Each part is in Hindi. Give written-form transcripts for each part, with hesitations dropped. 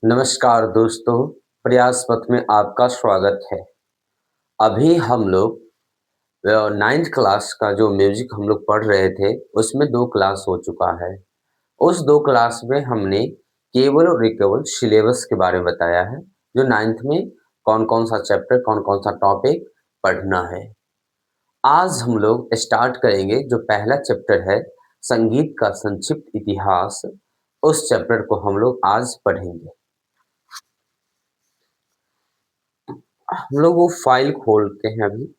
नमस्कार दोस्तों, प्रयास पथ में आपका स्वागत है। अभी हम लोग 9th क्लास का जो म्यूज़िक हम लोग पढ़ रहे थे, उसमें 2 क्लास हो चुका है। उस 2 क्लास में हमने केवल और केवल सिलेबस के बारे में बताया है, जो 9th में कौन-कौन सा चैप्टर, कौन-कौन सा टॉपिक पढ़ना है। आज हम लोग स्टार्ट करेंगे जो पहला चैप्टर है, संगीत का संक्षिप्त इतिहास, उस चैप्टर को हम लोग आज पढ़ेंगे। हम लोग वो फाइल खोलते हैं अभी।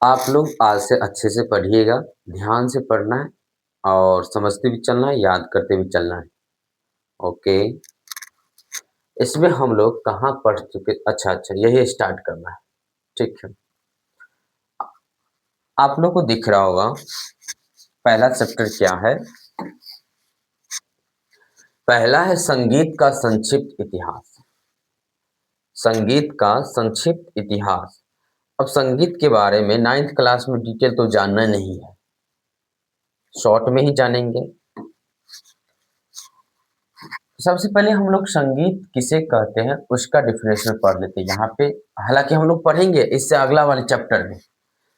आप लोग आज से अच्छे से पढ़िएगा, ध्यान से पढ़ना है और समझते भी चलना है, याद करते भी चलना है। ओके, इसमें हम लोग कहाँ पढ़ चुके? अच्छा, यही स्टार्ट करना है, ठीक है। आप लोग को दिख रहा होगा, पहला चैप्टर क्या है? पहला है संगीत का संक्षिप्त इतिहास। संगीत का संक्षिप्त इतिहास। अब संगीत के बारे में 9th क्लास में डिटेल तो जानना नहीं है, शॉर्ट में ही जानेंगे। सबसे पहले हम लोग संगीत किसे कहते हैं उसका डेफिनेशन पढ़ लेते हैं यहाँ पे। हालांकि हम लोग पढ़ेंगे इससे अगला वाले चैप्टर में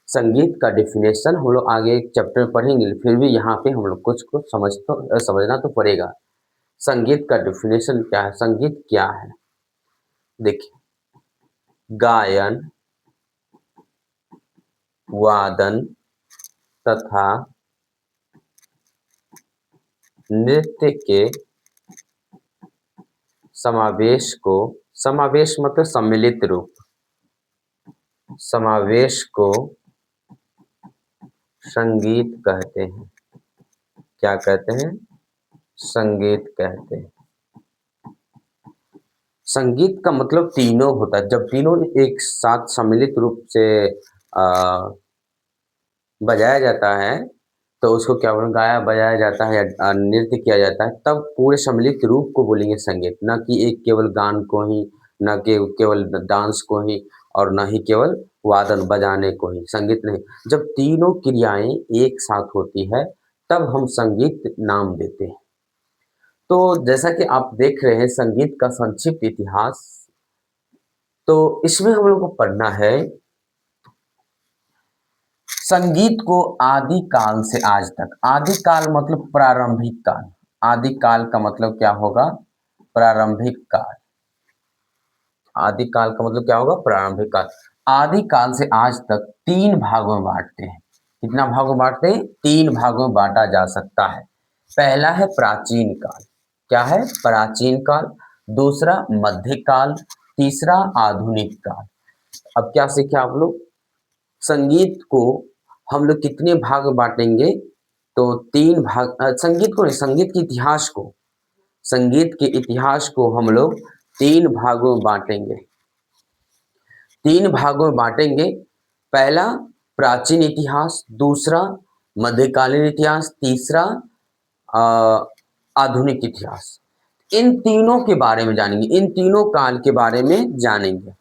संगीत का डेफिनेशन हम लोग आगे एक चैप्टर में पढ़ेंगे, फिर भी यहाँ पे हम लोग कुछ कुछ समझना तो पड़ेगा। संगीत का डेफिनेशन क्या है? संगीत क्या है? देखिए, गायन, वादन तथा नृत्य के समावेश मतलब सम्मिलित रूप, समावेश को संगीत कहते हैं। क्या कहते हैं? संगीत कहते हैं। संगीत का मतलब तीनों होता है, जब तीनों एक साथ सम्मिलित रूप से बजाया जाता है तो उसको क्या बोलेंगे? गाया बजाया जाता है या नृत्य किया जाता है, तब पूरे सम्मिलित रूप को बोलेंगे संगीत। ना कि एक केवल गान को ही, ना कि केवल डांस को ही और ना ही केवल वादन बजाने को ही, संगीत नहीं। जब तीनों क्रियाएं एक साथ होती है तब हम संगीत नाम देते हैं। तो जैसा कि आप देख रहे हैं संगीत का संक्षिप्त इतिहास, तो इसमें हम लोग को पढ़ना है संगीत को आदि काल से आज तक। आदि काल मतलब प्रारंभिक काल। आदि काल का मतलब क्या होगा? प्रारंभिक काल। आदि काल का मतलब क्या होगा? प्रारंभिक काल। आदि काल से आज तक 3 भागों में बांटते हैं। कितना भागों में बांटते हैं? 3 भागों में बांटा जा सकता है। पहला है प्राचीन काल। क्या है? प्राचीन काल। दूसरा मध्यकाल, तीसरा आधुनिक काल। अब क्या सीखे आप लोग? संगीत को हम लोग कितने भाग में बांटेंगे? तो 3 भाग। संगीत को नहीं, संगीत के इतिहास को, संगीत के इतिहास को हम लोग 3 भागों में बांटेंगे। 3 भागों में बांटेंगे। पहला प्राचीन इतिहास, दूसरा मध्यकालीन इतिहास, तीसरा अ, आधुनिक इतिहास। इन तीनों के बारे में जानेंगे, इन तीनों काल के बारे में जानेंगे।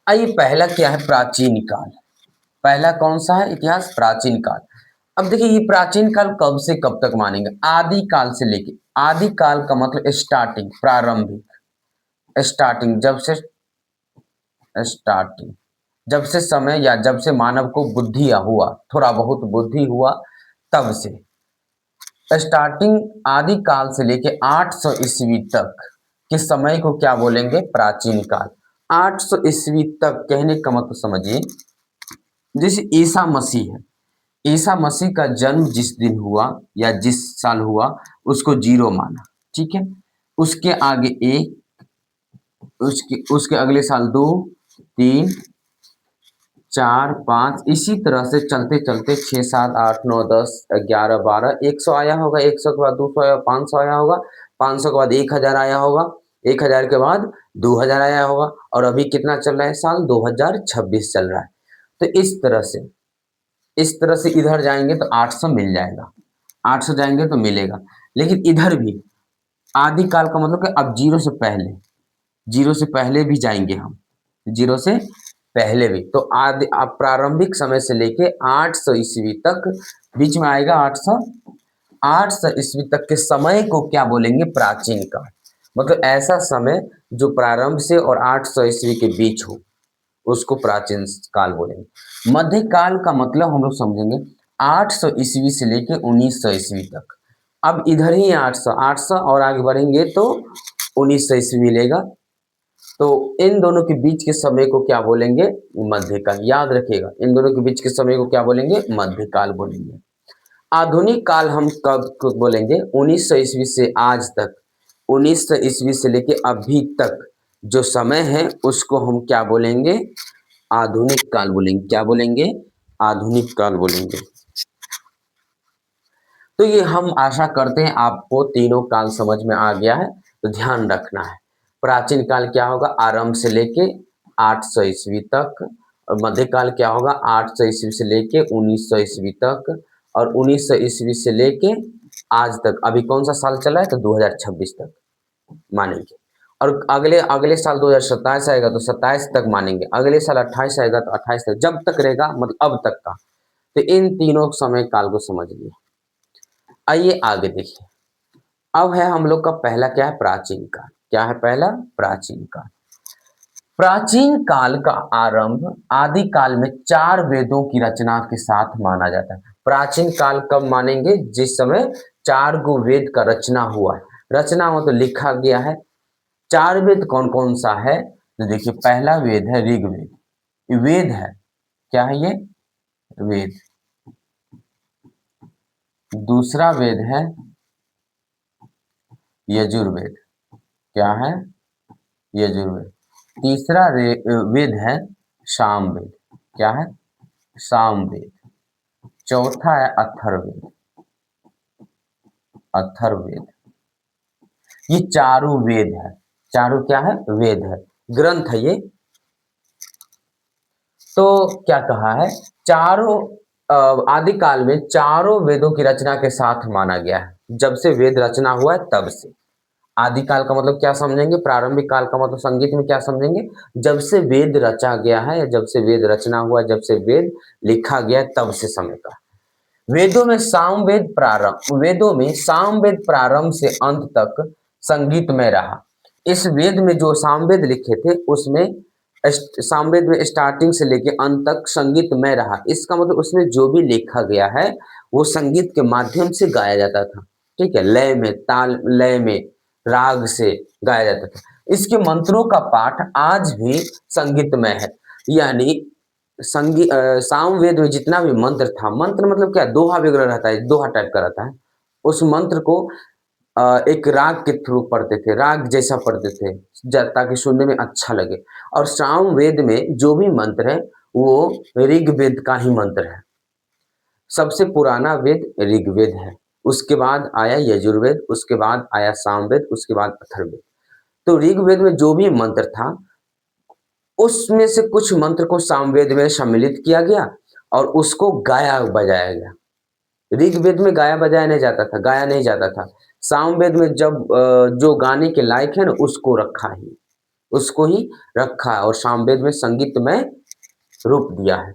आइए, पहला क्या है? प्राचीन काल। पहला कौन सा है इतिहास? प्राचीन काल। अब देखिए, ये प्राचीन काल कब से कब तक मानेंगे? आदि काल से लेके, आदि काल का मतलब स्टार्टिंग, प्रारंभिक, स्टार्टिंग, स्टार्टिंग जब से समय या जब से मानव को बुद्धि हुआ, थोड़ा बहुत बुद्धि हुआ, तब से स्टार्टिंग आदि काल से लेके 800 ईस्वी तक के समय को क्या बोलेंगे? प्राचीन काल। 800 ईस्वी तक कहने का मतलब समझिए, जैसे ईसा मसीह है, ईसा मसीह का जन्म जिस दिन हुआ या जिस साल हुआ उसको 0 माना, ठीक है। उसके आगे 1, उसके उसके अगले साल 2, 3, 4, 5, इसी तरह से चलते चलते 6, 7, 8, 9, 10, 11, 12, 100 आया होगा, 100 के बाद 200 आया, 500 आया होगा, 500 के बाद 1000 आया होगा, 1000 के बाद 2000 आया होगा, और अभी कितना चल रहा है, साल 2026 चल रहा है। तो इस तरह से इधर जाएंगे तो 800 मिल जाएगा, 800 जाएंगे तो मिलेगा। लेकिन इधर भी आदिकाल का मतलब कि अब जीरो से पहले भी जाएंगे हम, जीरो से पहले भी, तो आदि अब प्रारंभिक समय से लेके 800 ईस्वी तक, बीच में आएगा 800 ईस्वी तक के समय को क्या बोलेंगे, प्राचीन काल। मतलब ऐसा समय जो प्रारंभ से और 800 ईस्वी के बीच हो, उसको प्राचीन काल बोलेंगे। मध्यकाल का मतलब हम लोग समझेंगे 800 ईस्वी से लेके 1900 ईस्वी तक। अब इधर ही 800 और आगे बढ़ेंगे तो 1900 ईस्वी मिलेगा। तो इन दोनों के बीच के समय को क्या बोलेंगे, मध्यकाल। याद रखिएगा, इन दोनों के बीच के समय को क्या बोलेंगे, मध्यकाल बोलेंगे। आधुनिक काल हम कब बोलेंगे, 1900 ईस्वी से आज तक, 1900 ईस्वी से लेके अभी तक जो समय है उसको हम क्या बोलेंगे, आधुनिक काल बोलेंगे। क्या बोलेंगे, आधुनिक काल बोलेंगे। तो ये हम आशा करते हैं आपको तीनों काल समझ में आ गया है। तो ध्यान रखना है, प्राचीन काल क्या होगा, आरंभ से लेके 800 ईस्वी तक, और मध्यकाल क्या होगा, 800 ईस्वी से लेके 1900 ईस्वी तक, और 1900 ईस्वी से लेके आज तक। अभी कौन सा साल चला है, तो 2026 तक मानेंगे। और अगले अगले साल 2027 आएगा तो 27 तक मानेंगे, अगले साल 28 आएगा तो 28 तक, जब तक रहेगा मतलब अब तक का। तो इन तीनों समय काल को समझ लिए। आइए आगे देखिए। अब है हम लोग का पहला क्या है, प्राचीन काल। क्या है पहला, प्राचीन काल। प्राचीन काल का आरंभ आदि काल में 4 वेदों की रचना के साथ माना जाता है। प्राचीन काल कब मानेंगे, जिस समय 4 गो वेद का रचना हुआ है। रचना मतलब लिखा गया है। 4 वेद कौन कौन सा है, तो देखिए पहला वेद है ऋग्वेद, ये वेद है। क्या है ये, वेद। दूसरा वेद है यजुर्वेद। क्या है, यजुर्वेद। तीसरा वेद है सामवेद। क्या है, सामवेद। चौथा है अथर्ववेद, अथर्ववेद। ये चारों वेद है, चारों क्या है, वेद है, ग्रंथ है ये। तो क्या कहा है, चारों आदिकाल में चारों वेदों की रचना के साथ माना गया है। जब से वेद रचना हुआ है तब से। आदिकाल का मतलब क्या समझेंगे, प्रारंभिक काल का मतलब संगीत में क्या समझेंगे, जब से वेद रचा गया है, या जब से वेद रचना हुआ है, जब से वेद लिखा गया है, तब से समय का। वेदों में सामवेद प्रारंभ से अंत तक संगीत में रहा। इस वेद में जो सामवेद लिखे थे उसमें सामवेद में स्टार्टिंग से लेके अंत तक संगीत में रहा। इसका मतलब उसमें जो भी लिखा गया है वो संगीत के माध्यम से गाया जाता था। ठीक है, लय में, ताल लय में, राग से गाया जाता था। इसके मंत्रों का पाठ आज भी संगीतमय है। यानी सामवेद में जितना भी मंत्र था, मंत्र मतलब क्या, दोहा वगैरह रहता है, दोहा टाइप का रहता है। उस मंत्र को एक राग के थ्रू पढ़ते थे, राग जैसा पढ़ते थे, ताकि सुनने में अच्छा लगे। और सामवेद में जो भी मंत्र है वो ऋग्वेद का ही मंत्र है। सबसे पुराना वेद ऋग्वेद है, उसके बाद आया यजुर्वेद, उसके बाद आया सामवेद, उसके बाद अथर्ववेद। तो ऋग्वेद में जो भी मंत्र था उसमें से कुछ मंत्र को सामवेद में सम्मिलित किया गया और उसको गाया बजाया गया। ऋग्वेद में गाया बजाया नहीं जाता था, गाया नहीं जाता था। सामवेद में जब जो गाने के लायक है ना उसको ही रखा है, और सामवेद में संगीतमय रूप दिया है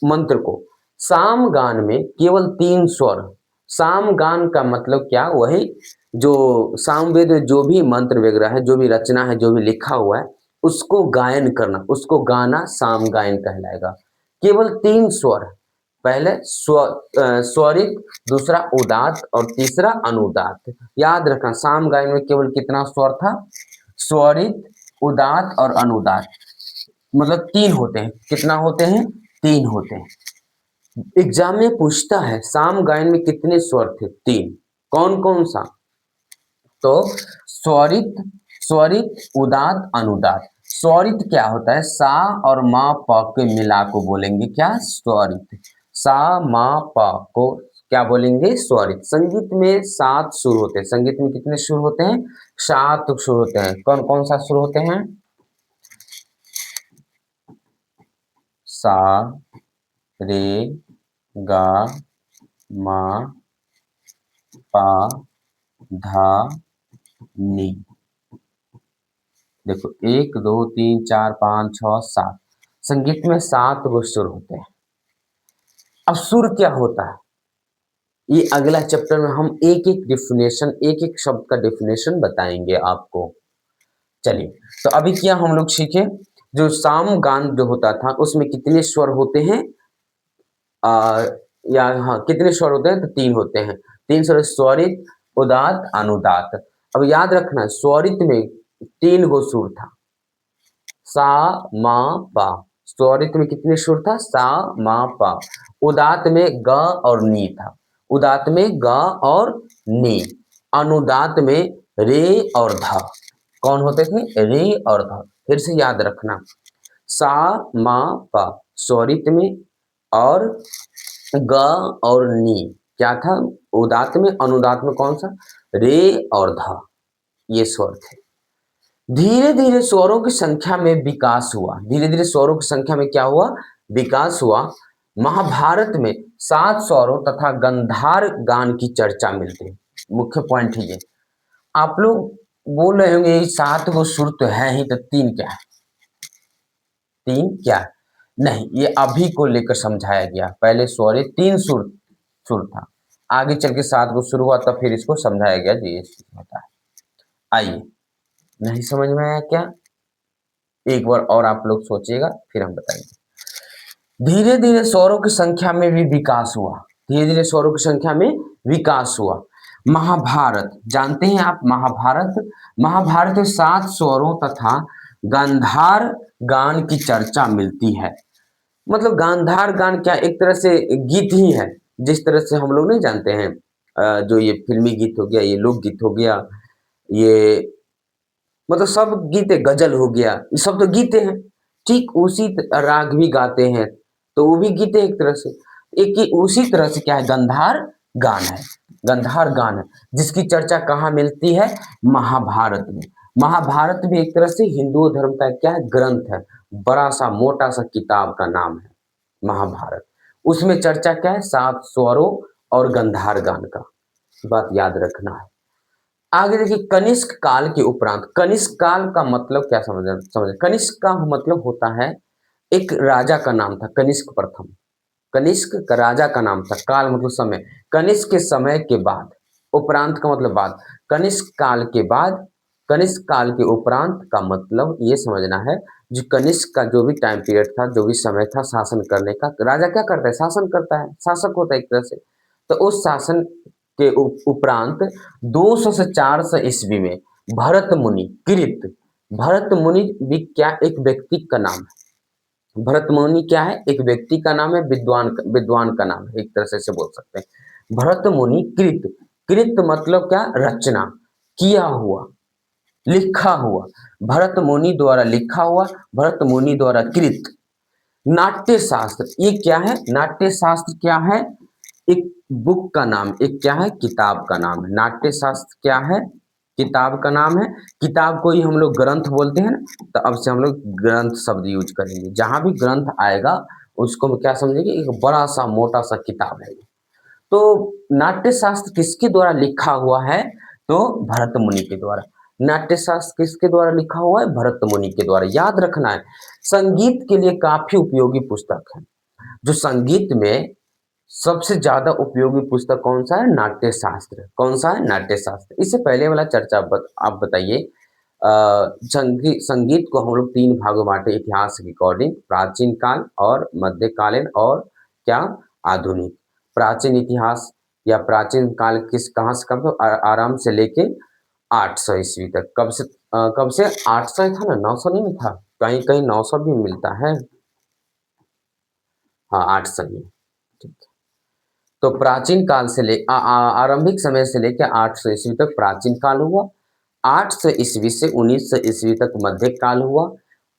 मंत्र को। सामगान में केवल 3 स्वर। सामगान का मतलब क्या, वही जो सामवेद में जो भी मंत्र वगैरह है, जो भी रचना है, जो भी लिखा हुआ है, उसको गायन करना, उसको गाना सामगायन कहलाएगा। केवल 3 स्वर, पहले स्वरित, दूसरा उदात्त और तीसरा अनुदात्त। याद रखना, सामगायन में केवल कितना स्वर था, स्वरित, उदात्त और अनुदात्त। मतलब 3 होते हैं। कितना होते हैं, 3 होते हैं। एग्जाम में पूछता है साम गायन में कितने स्वर थे, 3। कौन कौन सा, तो स्वरित, स्वरित, उदात्त, अनुदात्त। स्वरित क्या होता है, सा और मा प के मिला को बोलेंगे क्या, स्वरित। सा मा प को क्या बोलेंगे? स्वरित। संगीत में 7 सुर होते हैं। संगीत में कितने सुर होते हैं? 7 सुर होते हैं। कौन कौन सा सुर होते हैं? सा, रे, गा, मा, पा, धा, नी। देखो 1 2 3 4 5 6 7। संगीत में 7 गो सुर होते हैं। अब सुर क्या होता है, ये अगला चैप्टर में हम एक एक डिफिनेशन, एक एक शब्द का डिफिनेशन बताएंगे आपको। चलिए, तो अभी क्या हम लोग सीखे, जो साम गान जो होता था उसमें कितने स्वर होते हैं? आ, या हाँ, कितने स्वर होते हैं? तो 3 होते हैं। 3 स्वर: स्वरित, उदात्त, अनुदात्त। अब याद रखना, स्वरित में 3 गो सुर था, सा, मा, पा। स्वरित में कितने सुर था? सा, मा, पा। उदात्त में ग और नी था। उदात्त में ग और नी। अनुदात्त में रे और ध। कौन होते थे? रे और ध। फिर से याद रखना, सा, मा, पा स्वरित में, और ग और नी क्या था? उदात्त में। अनुदात्त में कौन सा? रे और ध। ये स्वर थे। धीरे धीरे स्वरों की संख्या में विकास हुआ। धीरे धीरे स्वरों की संख्या में क्या हुआ? विकास हुआ। महाभारत में 7 स्वरों तथा गंधार गान की चर्चा मिलती है। मुख्य पॉइंट है ये। आप लोग बोल रहे होंगे ये 7 गो सुर तो है ही, तो 3 क्या है? 3 क्या है? नहीं, ये अभी को लेकर समझाया गया। पहले स्वरे 3 सुर सुर था, आगे चल के 7 गो सुर हुआ, तब फिर इसको समझाया गया जी ये होता है। आइए, नहीं समझ में आया क्या? एक बार और आप लोग सोचिएगा, फिर हम बताएंगे। धीरे धीरे स्वरों की संख्या में भी विकास हुआ। धीरे धीरे स्वरों की संख्या में विकास हुआ। महाभारत जानते हैं आप? महाभारत, महाभारत में 7 स्वरों तथा गांधार गान की चर्चा मिलती है। मतलब गांधार गान क्या? एक तरह से गीत ही है। जिस तरह से हम लोग नहीं जानते हैं, जो ये फिल्मी गीत हो गया, ये लोकगीत हो गया, ये मतलब सब गीते, गजल हो गया, ये सब तो गीते हैं। ठीक उसी राग भी गाते हैं, तो वो भी गीते एक तरह से। एक ही उसी तरह से क्या है? गंधार गान है। गंधार गान है, जिसकी चर्चा कहाँ मिलती है? महाभारत में। महाभारत भी एक तरह से हिंदू धर्म का क्या है? ग्रंथ है। बड़ा सा मोटा सा किताब का नाम है महाभारत। उसमें चर्चा क्या है? 7 स्वरों और गंधार गान का। बात याद रखना है। आगे देखिए, कनिष्क काल के उपरांत। कनिष्क काल का मतलब क्या समझ? कनिष्क का मतलब होता है, एक राजा का नाम था कनिष्क प्रथम। कनिष्क का राजा का नाम था। काल मतलब समय। कनिष्क के समय के बाद, उपरांत का मतलब बाद। कनिष्क काल के बाद, कनिष्क काल के उपरांत का मतलब ये समझना है, जो कनिष्क का जो भी टाइम पीरियड था, जो भी समय था शासन करने का, राजा क्या करता है? शासन करता है, शासक होता है एक तरह से। तो उस शासन के उपरांत 200 से 400 ईस्वी में भरत मुनि कृत। भरत मुनि भी क्या? एक व्यक्ति का नाम है। भरत मुनि क्या है? एक व्यक्ति का नाम है, विद्वान का नाम है, एक तरह से बोल सकते हैं। भरत मुनि कृत। कृत मतलब क्या? रचना, किया हुआ, लिखा हुआ। भरत मुनि द्वारा लिखा हुआ, भरत मुनि द्वारा कृत। नाट्य शास्त्र, ये क्या है? नाट्य शास्त्र क्या है? एक बुक का नाम, एक क्या है? किताब का नाम है। नाट्य शास्त्र क्या है? किताब का नाम है। किताब को ही हम लोग ग्रंथ बोलते हैं ना, तो अब से हम लोग ग्रंथ शब्द यूज करेंगे। जहां भी ग्रंथ आएगा उसको हम क्या समझेंगे? एक बड़ा सा मोटा सा किताब है। तो नाट्य शास्त्र किसके द्वारा लिखा हुआ है? तो भरत मुनि के द्वारा। नाट्य शास्त्र किसके द्वारा लिखा हुआ है? भरत मुनि के द्वारा। याद रखना है, संगीत के लिए काफी उपयोगी पुस्तक है। जो संगीत में सबसे ज्यादा उपयोगी पुस्तक कौन सा है? नाट्य शास्त्र। कौन सा है? नाट्य शास्त्र। इससे पहले वाला चर्चा आप बताइए। संगीत को हम लोग 3 भागों में बांटे इतिहास के अकॉर्डिंग: प्राचीन काल और मध्यकालीन और क्या? आधुनिक। प्राचीन इतिहास या प्राचीन काल कहाँ से कब? आराम से लेके 800 ईस्वी तक। कब से? 800 था ना, 900 नहीं था। कहीं कहीं 900 भी मिलता है। हाँ, 800 ही। ठीक। तो प्राचीन काल से आरंभिक समय से लेकर 800 ईस्वी तक प्राचीन काल हुआ। 800 ईस्वी से 1900 ईस्वी तक मध्य काल हुआ।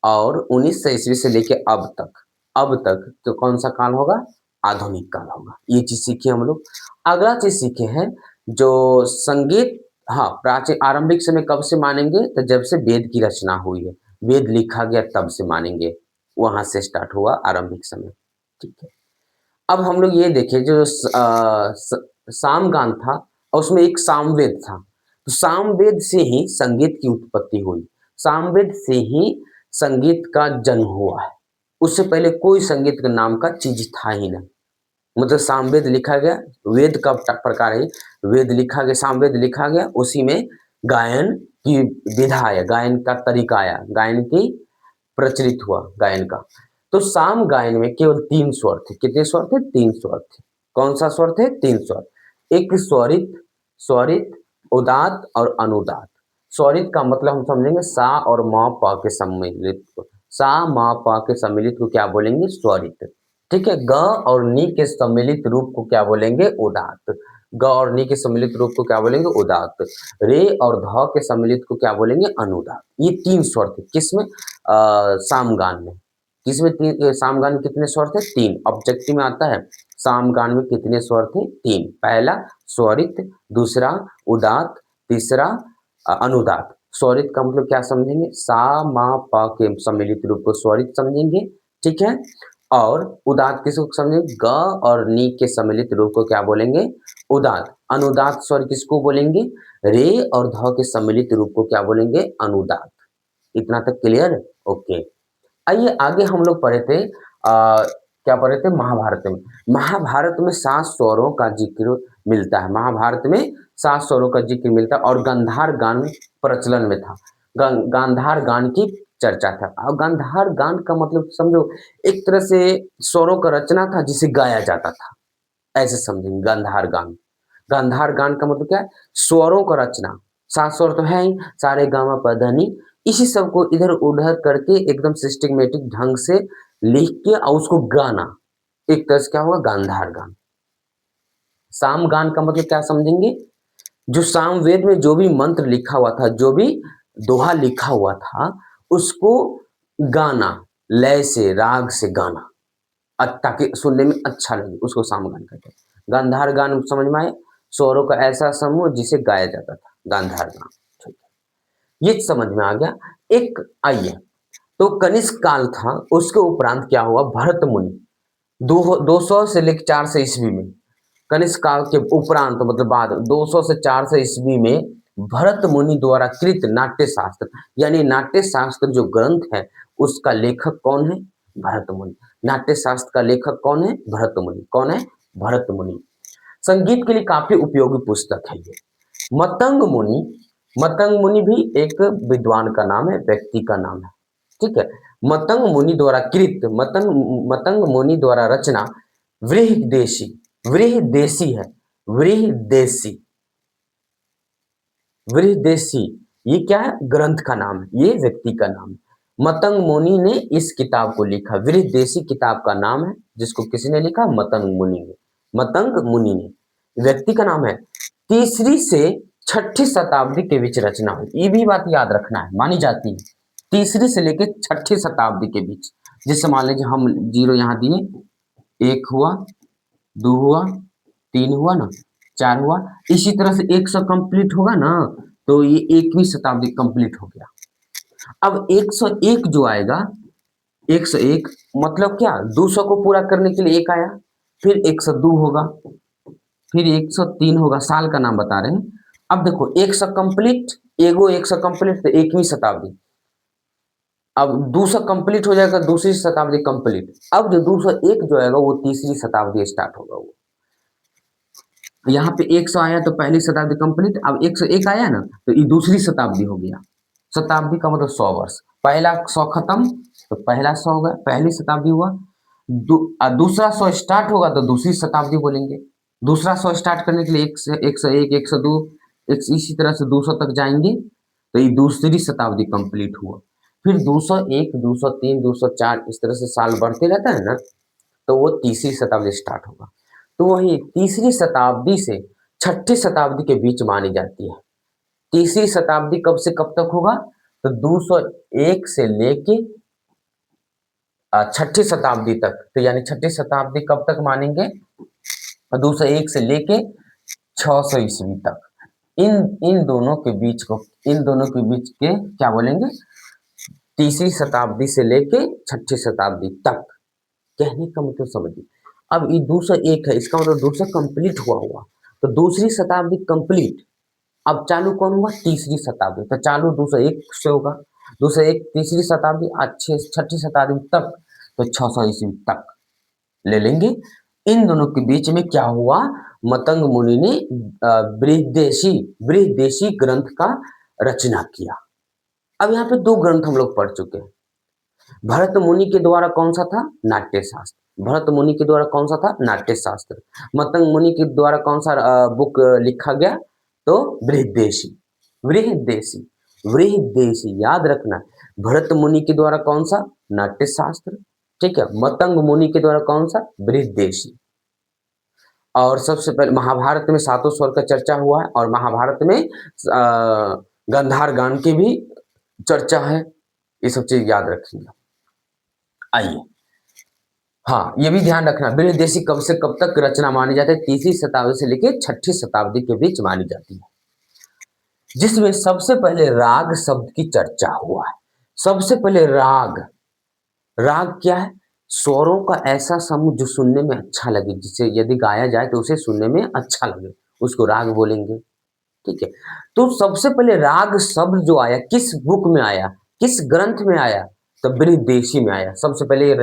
और 1900 ईस्वी से लेकर अब तक तो कौन सा काल होगा? आधुनिक काल होगा। ये चीज सीखे हम लोग। अगला चीज सीखे हैं जो संगीत, हाँ, प्राचीन आरंभिक समय कब से मानेंगे, तो जब से वेद की रचना हुई है, वेद लिखा गया तब से मानेंगे, वहां से स्टार्ट हुआ आरंभिक समय। ठीक है। अब हम लोग ये देखें जो सामगान था, उसमें एक सामवेद था, तो सामवेद से ही संगीत की उत्पत्ति हुई, सामवेद से ही संगीत का जन्म हुआ है। उससे पहले कोई संगीत के नाम का चीज था ही नहीं। मतलब सामवेद लिखा गया, वेद का प्रकार है, वेद लिखा गया, सामवेद लिखा गया, उसी में गायन की विधा आया, गायन का तरीका आया, गायन की प्रचलित हुआ गायन का। तो साम गायन में केवल 3 स्वर थे। कितने स्वर थे? 3 स्वर थे। कौन सा स्वर थे? 3 स्वर। एक स्वरित, स्वरित, उदात और अनुदात। स्वरित का मतलब हम समझेंगे सा और मा पा के सम्मिलित को, सा मा पा के सम्मिलित को क्या बोलेंगे? स्वरित। ठीक है। ग और नी के सम्मिलित रूप को क्या बोलेंगे? उदात। ग और नी के सम्मिलित रूप को क्या बोलेंगे? उदात। रे और ध के सम्मिलित को क्या बोलेंगे? अनुदात। ये 3 स्वर थे किसमें? सामगान में। किसमें सामगान में कितने स्वर थे? 3। ऑब्जेक्टिव में आता है सामगान में कितने स्वर थे? 3। पहला स्वरित, दूसरा उदात, तीसरा अनुदात। स्वरित का मतलब क्या समझेंगे? सा मा पा के सम्मिलित रूप को स्वरित समझेंगे। ठीक है। और उदात किसको समझेंगे? ग और नी के सम्मिलित रूप को क्या बोलेंगे? उदात। अनुदात स्वर किसको बोलेंगे? रे और ध के सम्मिलित रूप को क्या बोलेंगे? अनुदात। इतना तक क्लियर? ओके। आइए आगे हम लोग पढ़े थे क्या पढ़े थे? महाभारत में। महाभारत में 7 स्वरों का जिक्र मिलता है। महाभारत में 7 स्वरों का जिक्र मिलता है और गांधार गान प्रचलन में था। गांधार गान की चर्चा था। और गांधार गान का मतलब समझो एक तरह से स्वरों का रचना था जिसे गाया जाता था, ऐसे समझेंगे गांधार गान। गांधार गान का मतलब क्या है? स्वरों का रचना। 7 स्वर तो है ही, सारे गामा पधनी, इसी सब को इधर उधर करके एकदम सिस्टमेटिक ढंग से लिख के और उसको गाना, एक तरह से क्या हुआ? गांधार गान। साम गान का मतलब क्या समझेंगे? जो सामवेद में जो भी मंत्र लिखा हुआ था, जो भी दोहा लिखा हुआ था, उसको गाना, लय से, राग से गाना, ताकि सुनने में अच्छा लगे, उसको सामगान कहते हैं। गांधार गान समझ में आए? स्वरों का ऐसा समूह जिसे गाया जाता था, गांधार गान। ठीक है, ये समझ में आ गया। एक आइए, तो कनिष्क काल था, उसके उपरांत क्या हुआ? भरत मुनि 200 से लेकर 400 ईस्वी में, कनिष्क काल के उपरांत मतलब बाद 200 से 400 ईस्वी में भरत मुनि द्वारा कृत नाट्य शास्त्र, यानी नाट्य शास्त्र जो ग्रंथ है उसका लेखक कौन है? भरत मुनि। नाट्य शास्त्र का लेखक कौन है? भरत मुनि। कौन है? भरत मुनि। संगीत के लिए काफी उपयोगी पुस्तक है ये। मतंग मुनि, मतंग मुनि भी एक विद्वान का नाम है, व्यक्ति का नाम है। ठीक है। मतंग मुनि द्वारा कृत, मतंग मुनि द्वारा रचना वृहदेशी, वृहदेशी है, वृहदेशी, वृहदेशी, ये क्या है? ग्रंथ का नाम है, ये व्यक्ति का नाम है। मतंग मुनि ने इस किताब को लिखा, वृहदेशी किताब का नाम है, जिसको किसने लिखा? मतंग मुनि ने। मतंग मुनि ने, व्यक्ति का नाम है। 3री से 6ठी शताब्दी के बीच रचना हुई, ये भी बात याद रखना है, मानी जाती है। 3री से लेकर 6ठी शताब्दी के बीच, जैसे मान लीजिए हम 0 यहाँ दिए, 1 हुआ, 2 हुआ, 3 हुआ ना, 4 हुआ, इसी तरह से 100 कंप्लीट होगा ना, तो ये 1वीं शताब्दी कंप्लीट हो गया। अब 101 जो आएगा, 101 मतलब क्या? 200 को पूरा करने के लिए 1 आया, फिर 102 होगा, फिर 103 होगा, साल का नाम बता रहे हैं। अब देखो 100 कंप्लीट, एगो 100 कंप्लीट तो 1वीं शताब्दी। अब 200 कंप्लीट हो जाएगा, 2री शताब्दी कंप्लीट। अब जो 201 जो आएगा वो 3री शताब्दी स्टार्ट होगा। वो यहाँ पे 100 आया तो पहली शताब्दी कंप्लीट, अब 101 आया ना तो ये 2री शताब्दी हो गया। शताब्दी का मतलब 100 वर्ष। पहला 100 खत्म तो पहला 100 होगा, पहली शताब्दी हुआ। दूसरा 100 स्टार्ट होगा तो 2री शताब्दी बोलेंगे। दूसरा 100 स्टार्ट करने के लिए 101, 102, इसी तरह से 200 तक जाएंगे तो ये 2री शताब्दी कंप्लीट हुआ। फिर 201, 203, 204 इस तरह से साल बढ़ते रहता है ना, तो वो 3री शताब्दी स्टार्ट होगा। तो वही 3री शताब्दी से 6ठी शताब्दी के बीच मानी जाती है। 3री शताब्दी कब से कब तक होगा? तो 201 से लेके छठी शताब्दी तक, तो यानी छठी शताब्दी कब तक मानेंगे, 201 से लेके 600 ईस्वी तक। इन इन दोनों के बीच को, इन दोनों के बीच के क्या बोलेंगे, तीसरी शताब्दी से लेके छठी शताब्दी तक। कहने का मतलब समझिए, अब ये 201 है, इसका मतलब 200 कंप्लीट हुआ, तो दूसरी शताब्दी कंप्लीट। अब चालू कौन हुआ, तीसरी शताब्दी, तो चालू 201 से होगा, 201 तीसरी शताब्दी, अच्छे छठी शताब्दी तक, तो 600 ईस्वी तक ले लेंगे। इन दोनों के बीच में क्या हुआ, मतंग मुनि ने बृहदेशी ग्रंथ का रचना किया। अब यहाँ पे दो ग्रंथ हम लोग पढ़ चुके हैं। भरत मुनि के द्वारा कौन सा था, नाट्य शास्त्र। भरत मुनि के द्वारा कौन सा था, नाट्य शास्त्र। मतंग मुनि के द्वारा कौन सा बुक लिखा गया, तो बृहदेशी। बृहदेशी बृहदेशी याद रखना, भरत मुनि के द्वारा कौन सा, नाट्य शास्त्र, ठीक है। मतंग मुनि के द्वारा कौन सा, बृहदेशी। और सबसे पहले महाभारत में सातों स्वर का चर्चा हुआ है, और महाभारत में गंधार गान की भी चर्चा है। ये सब चीज याद रखिएगा। आइए, हाँ, ये भी ध्यान रखना, बृहदेशी कब से कब तक रचना मानी जाती है, तीसरी शताब्दी से लेकर छठी शताब्दी के बीच मानी जाती है, जिसमें सबसे पहले राग शब्द की चर्चा हुआ है। सबसे पहले राग, राग क्या है, स्वरों का ऐसा समूह जो सुनने में अच्छा लगे, जिसे यदि गाया जाए तो उसे सुनने में अच्छा लगे, उसको राग बोलेंगे, ठीक है। तो सबसे पहले राग शब्द जो आया, किस बुक में आया, किस ग्रंथ में आया, तो बृहदेशी में आया। सबसे पहले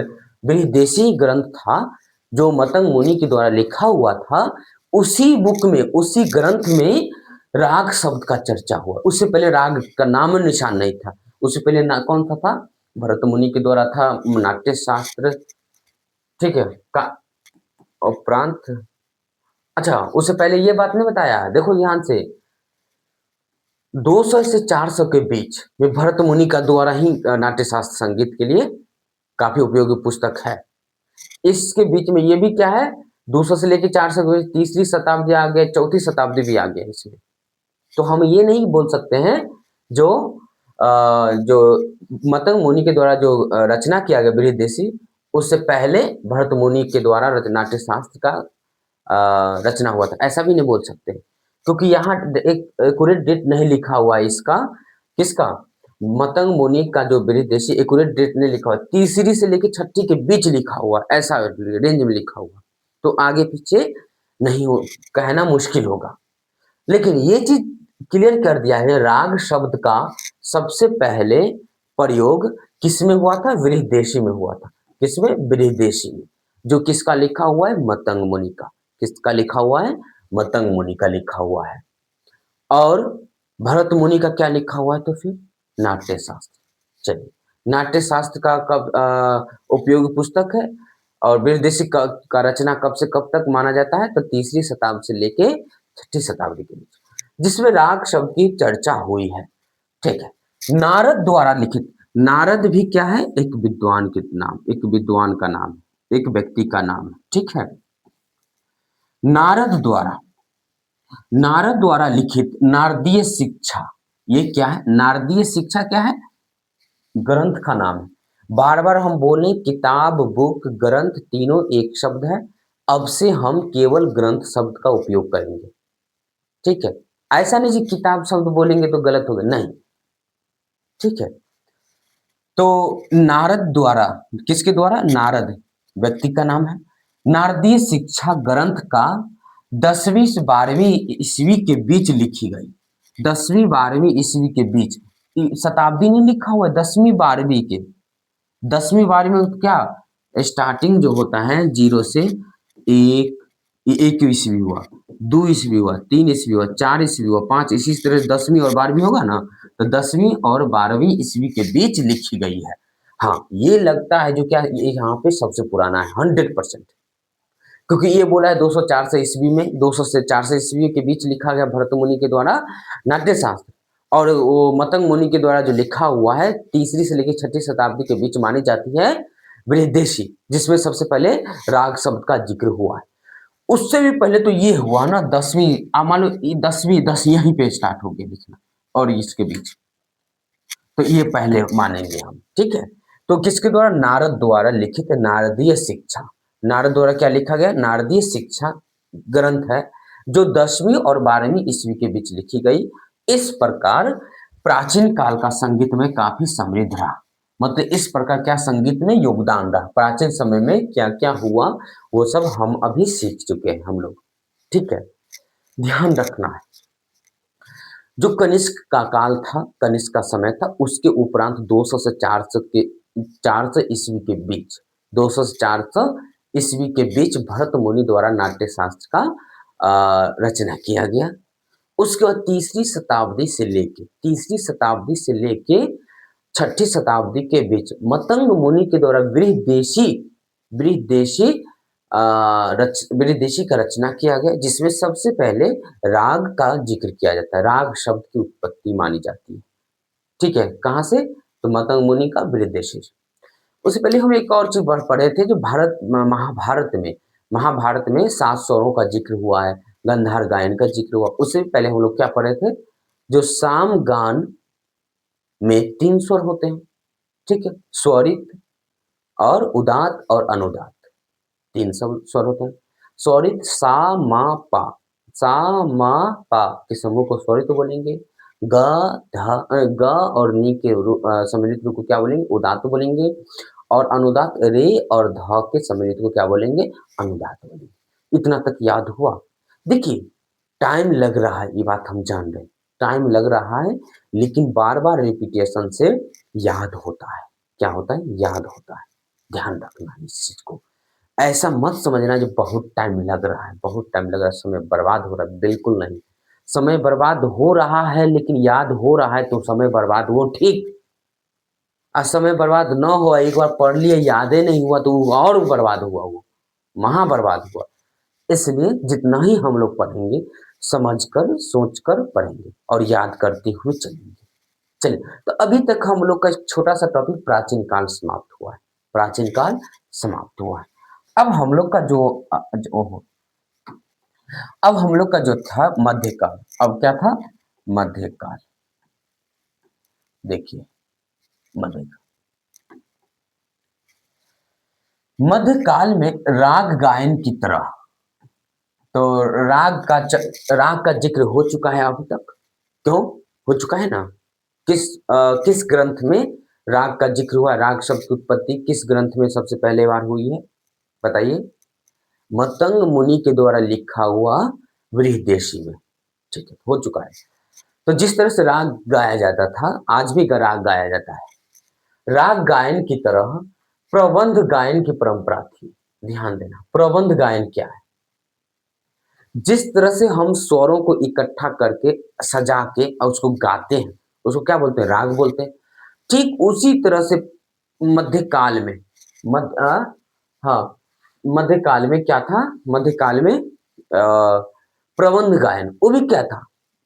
बृहदेशी ग्रंथ था जो मतंग मुनि के द्वारा लिखा हुआ था, उसी बुक में, उसी ग्रंथ में राग शब्द का चर्चा हुआ। उससे पहले राग का नाम निशान नहीं था। उससे पहले ना कौन सा था, भरत मुनि के द्वारा था नाट्य शास्त्र, ठीक है, का उपरांत। अच्छा, उससे पहले ये बात नहीं बताया, देखो ध्यान से, 200 से 400 के बीच में भरत मुनि का द्वारा ही नाट्य शास्त्र संगीत के लिए काफी उपयोगी पुस्तक है। इसके बीच में ये भी क्या है, 200 से लेकर 400 के बीच तीसरी शताब्दी आ गई, चौथी शताब्दी भी आ गई इसमें। तो हम ये नहीं बोल सकते हैं जो जो मतंग मुनि के द्वारा जो रचना किया गया बृहदेशी, उससे पहले भरत मुनि के द्वारा नाट्य शास्त्र का रचना हुआ था, ऐसा भी नहीं बोल सकते, क्योंकि यहाँ एक एक्यूरेट डेट नहीं लिखा हुआ है इसका, किसका, मतंग मुनि का जो बृहदेशी, एक्यूरेट डेट नहीं लिखा हुआ, तीसरी से लेकर छठी के बीच लिखा हुआ, ऐसा रेंज में लिखा हुआ, तो आगे पीछे नहीं हो, कहना मुश्किल होगा। लेकिन ये चीज क्लियर कर दिया है, राग शब्द का सबसे पहले प्रयोग किसमें हुआ था, बृहदेशी में हुआ था। किसमें, बृहदेशी में, जो किसका लिखा हुआ है, मतंग मुनि का। किसका लिखा हुआ है, मतंग मुनि का लिखा हुआ है। और भरत मुनि का क्या लिखा हुआ है, तो फिर नाट्य शास्त्र। चलिए, नाट्य शास्त्र का कब उपयोगी पुस्तक है, और बृहदेशी का रचना कब से कब तक माना जाता है, तो तीसरी शताब्दी से लेके छठी शताब्दी के बीच, जिसमें राग शब्द की चर्चा हुई है, ठीक है। नारद द्वारा लिखित, नारद भी क्या है, एक विद्वान के नाम, एक विद्वान का नाम, एक व्यक्ति का नाम है, ठीक है। नारद द्वारा लिखित नारदीय शिक्षा, ये क्या है, नारदीय शिक्षा क्या है, ग्रंथ का नाम है। बार बार हम बोले, किताब, बुक, ग्रंथ तीनों एक शब्द है। अब से हम केवल ग्रंथ शब्द का उपयोग करेंगे, ठीक है। ऐसा नहीं कि किताब शब्द बोलेंगे तो गलत होगा, नहीं, ठीक है। तो नारद द्वारा, किसके द्वारा, नारद व्यक्ति का नाम है। नारदीय शिक्षा ग्रंथ का 10वीं से 12वीं ईस्वी के बीच लिखी गई। 10वीं 12वीं ईस्वी के बीच, शताब्दी नहीं लिखा हुआ है, 10वीं 12वीं के, 10वीं 12वीं में क्या, स्टार्टिंग जो होता है 0 से 1, 1 ईस्वी हुआ, 2 ईस्वी हुआ, 3 ईस्वी हुआ, 4 ईस्वी हुआ, 5, इसी तरह 10वीं और 12वीं होगा ना, तो 10वीं और 12वीं ईस्वी के बीच लिखी गई है। हाँ, ये लगता है जो क्या, ये यहाँ पे सबसे पुराना है 100%, क्योंकि ये बोला है 200-400 ईस्वी में, 200 से 400 ईस्वी के बीच लिखा गया भरत मुनि के द्वारा नाट्य शास्त्र, और वो मतंग मुनि के द्वारा जो लिखा हुआ है तीसरी से लेकर छठी शताब्दी के बीच मानी जाती है बृहदेशी, जिसमें सबसे पहले राग शब्द का जिक्र हुआ है। उससे भी पहले तो ये हुआ ना 10वीं, मान लो 10 यहीं पे स्टार्ट हो गया लिखना, और इसके बीच, तो ये पहले मानेंगे हम, ठीक है। तो किसके द्वारा? नारद द्वारा लिखित नारदीय शिक्षा। नारद द्वारा क्या लिखा गया? नारदीय शिक्षा ग्रंथ है जो 10वीं और 12वीं ईस्वी के बीच लिखी गई। इस प्रकार प्राचीन काल का संगीत में काफी समृद्ध रहा। मतलब इस प्रकार क्या संगीत में योगदान रहा, प्राचीन समय में क्या क्या हुआ वो सब हम अभी सीख चुके हैं हम लोग। ठीक है, ध्यान रखना है। जो कनिष्क का काल था, कनिष्क का समय था, उसके उपरांत 200 से 400 ईस्वी के बीच 200 से 400 ईस्वी के बीच भरत मुनि द्वारा नाट्य शास्त्र का रचना किया गया। उसके बाद तीसरी शताब्दी से लेके छठी शताब्दी के बीच मतंग मुनि के द्वारा बृहदेशी का रचना किया गया, जिसमें सबसे पहले राग का जिक्र किया जाता है। राग शब्द की उत्पत्ति मानी जाती है। ठीक है, कहाँ से? तो मतंग मुनि का बृहदेशी। उससे पहले हम एक और चीज पढ़े थे, जो महाभारत में 7 स्वरों का जिक्र हुआ है, गंधार गायन का जिक्र हुआ। उससे पहले हम लोग क्या पढ़े थे? जो साम गान में 3 स्वर होते हैं। ठीक है, स्वरित और उदात और अनुदात, 3 स्वर होते हैं। स्वरित सा मा पा, सा मा पा के समूह को स्वरित बोलेंगे। ग और नी के सम्मिलित रूप को क्या बोलेंगे? उदात बोलेंगे। और अनुदात रे और ध के सम्मिलित को क्या बोलेंगे? अनुदात बोलेंगे। इतना तक याद हुआ? देखिए, टाइम लग रहा है, ये बात हम जान रहे हैं, टाइम लग रहा है, लेकिन बार बार रिपीटेशन से याद होता है। क्या होता है? याद होता है। ध्यान रखना है इस चीज को। ऐसा मत समझना जो बहुत टाइम लग रहा है, बहुत टाइम लग रहा है, समय बर्बाद हो रहा है, बिल्कुल नहीं। समय बर्बाद हो रहा है लेकिन याद हो रहा है तो समय बर्बाद हो, ठीक। समय बर्बाद न हुआ, एक बार पढ़ लिए यादें नहीं हुआ तो और बर्बाद हुआ, वो महा बर्बाद हुआ। इसलिए जितना ही हम लोग पढ़ेंगे समझकर सोचकर पढ़ेंगे और याद करते हुए चलेंगे। चलिए, तो अभी तक हम लोग का एक छोटा सा टॉपिक प्राचीन काल समाप्त हुआ है। प्राचीन काल समाप्त हुआ है। अब हम लोग का अब हम लोग का जो था मध्यकाल। अब क्या था? मध्यकाल। देखिए, मध्यकाल, मध्यकाल में राग गायन की तरह, तो राग का जिक्र हो चुका है अभी तक। क्यों हो चुका है ना? किस ग्रंथ में राग का जिक्र हुआ? राग शब्द की उत्पत्ति किस ग्रंथ में सबसे पहले बार हुई है? बताइए। मतंग मुनि के द्वारा लिखा हुआ बृहदेशी में। ठीक है, हो चुका है। तो जिस तरह से राग गाया जाता था, आज भी राग गाया जाता है। राग गायन की तरह प्रबंध गायन की परंपरा थी। ध्यान देना, प्रबंध गायन क्या है? जिस तरह से हम स्वरों को इकट्ठा करके सजा के और उसको गाते हैं, उसको क्या बोलते हैं? राग बोलते हैं। ठीक उसी तरह से मध्यकाल में हाँ, मध्यकाल में क्या था? मध्यकाल में प्रबंध गायन, वो भी क्या था?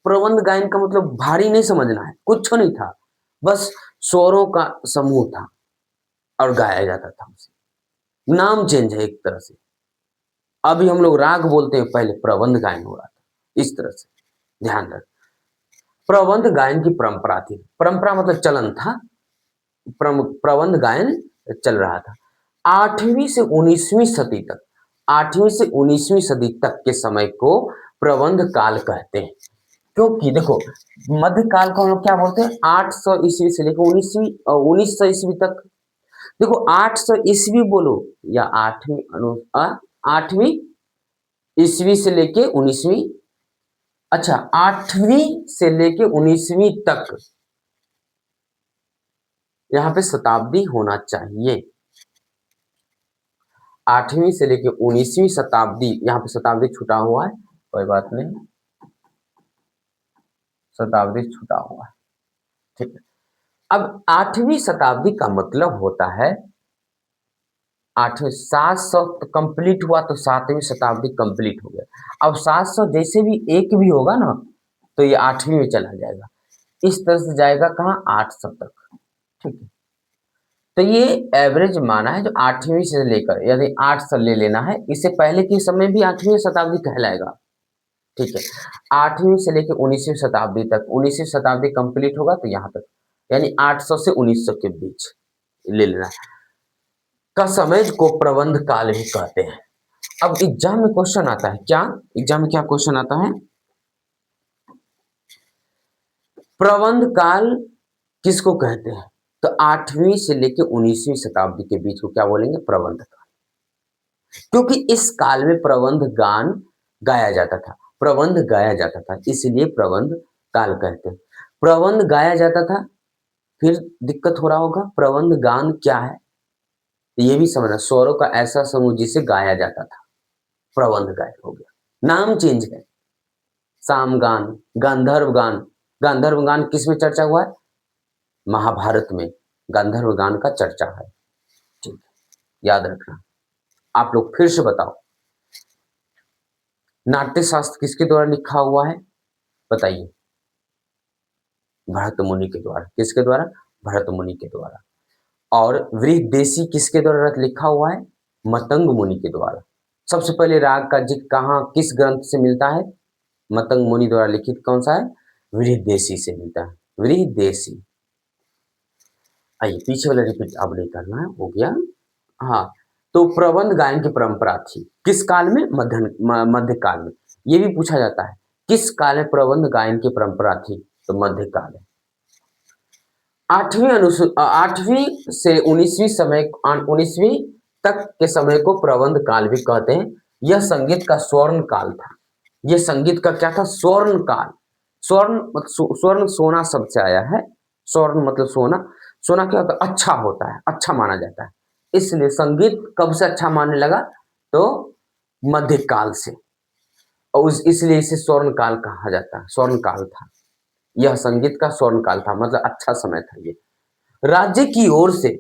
प्रबंध गायन का मतलब भारी नहीं समझना है, कुछ नहीं था, बस स्वरों का समूह था और गाया जाता था उसे। नाम चेंज है एक तरह से। अभी हम लोग राग बोलते हैं, पहले प्रबंध गायन हो रहा था। इस तरह से ध्यान रख। प्रबंध गायन की परंपरा थी। परंपरा मतलब चलन था। प्रबंध गायन चल रहा था 8वीं से 19वीं सदी तक। 8वीं से 19वीं सदी तक के समय को प्रबंध काल कहते हैं। क्योंकि देखो, मध्यकाल को हम लोग क्या बोलते हैं? 800 ईस्वी से लेकर 1900 ईस्वी तक। देखो, 800 ईस्वी बोलो या 8वीं ईस्वी से लेके 19वीं, अच्छा 8वीं से लेके 19वीं तक, यहां पे शताब्दी होना चाहिए। 8वीं से लेके 19वीं शताब्दी, यहाँ पे शताब्दी छूटा हुआ है, कोई बात नहीं, शताब्दी छूटा हुआ है। ठीक है, अब 8वीं शताब्दी का मतलब होता है 8वीं, 700 कंप्लीट हुआ तो 7वीं शताब्दी कंप्लीट हो गया। अब 700 जैसे भी एक भी होगा ना, तो ये 8वीं में चला जाएगा। इस तरह से जाएगा कहाँ? 800 तक। ठीक है, तो ये एवरेज माना है, जो 8वीं से लेकर, यदि 800 ले लेना है, इससे पहले के समय भी 8वीं शताब्दी कहलाएगा। ठीक है, 8वीं से लेकर 19वीं शताब्दी तक, 19वीं शताब्दी कंप्लीट होगा तो यहाँ तक, यानी 800 से 1900 के बीच ले लेना। का समय को प्रबंध काल भी कहते हैं। अब एग्जाम में क्वेश्चन आता है क्या, एग्जाम में क्या क्वेश्चन आता है, प्रबंध काल किसको कहते हैं? तो 8वीं से लेकर 19वीं शताब्दी के बीच को क्या बोलेंगे? प्रबंध काल। क्योंकि इस काल में प्रबंध गान गाया जाता था, प्रबंध गाया जाता था, इसलिए प्रबंध काल कहते हैं। प्रबंध गाया जाता था, फिर दिक्कत हो रहा होगा, प्रबंध गान क्या है ये भी समझना। स्वरों का ऐसा समूह जिसे गाया जाता था, प्रबंध गायन हो गया। नाम चेंज है, सामगान, गांधर्व गान। गांधर्व गान किस में चर्चा हुआ है? महाभारत में गांधर्व गान का चर्चा है। ठीक है, याद रखना। आप लोग फिर से बताओ, नाट्य शास्त्र किसके द्वारा लिखा हुआ है? बताइए। भरत मुनि के द्वारा। किसके द्वारा? भरत मुनि के द्वारा। और वृहदेशी किसके द्वारा लिखा हुआ है? मतंग मुनि के द्वारा। सबसे पहले राग का जिक्र कहाँ, किस ग्रंथ से मिलता है? मतंग मुनि द्वारा लिखित कौन सा है? वृहदेशी से मिलता है, वृहदेशी। आइए पीछे वाला रिपीट अब नहीं करना है, हो गया। हाँ, तो प्रबंध गायन की परंपरा थी किस काल में? मध्य काल में। ये भी पूछा जाता है किस काल में प्रबंध गायन की परंपरा थी? तो मध्य काल है। 8वीं से 19वीं तक के समय को प्रबंध काल भी कहते हैं। यह संगीत का स्वर्ण काल था। यह संगीत का क्या था? स्वर्ण काल। स्वर्ण मतलब स्वर्ण सोना शब्द से आया है। स्वर्ण मतलब सोना। सोना क्या होता है? अच्छा होता है, अच्छा माना जाता है। इसलिए संगीत कब से अच्छा मानने लगा? तो मध्यकाल से। और इसलिए इसे स्वर्ण काल कहा जाता है, स्वर्ण काल था। यह संगीत का स्वर्ण काल था, मतलब अच्छा समय था ये। राज्य की ओर से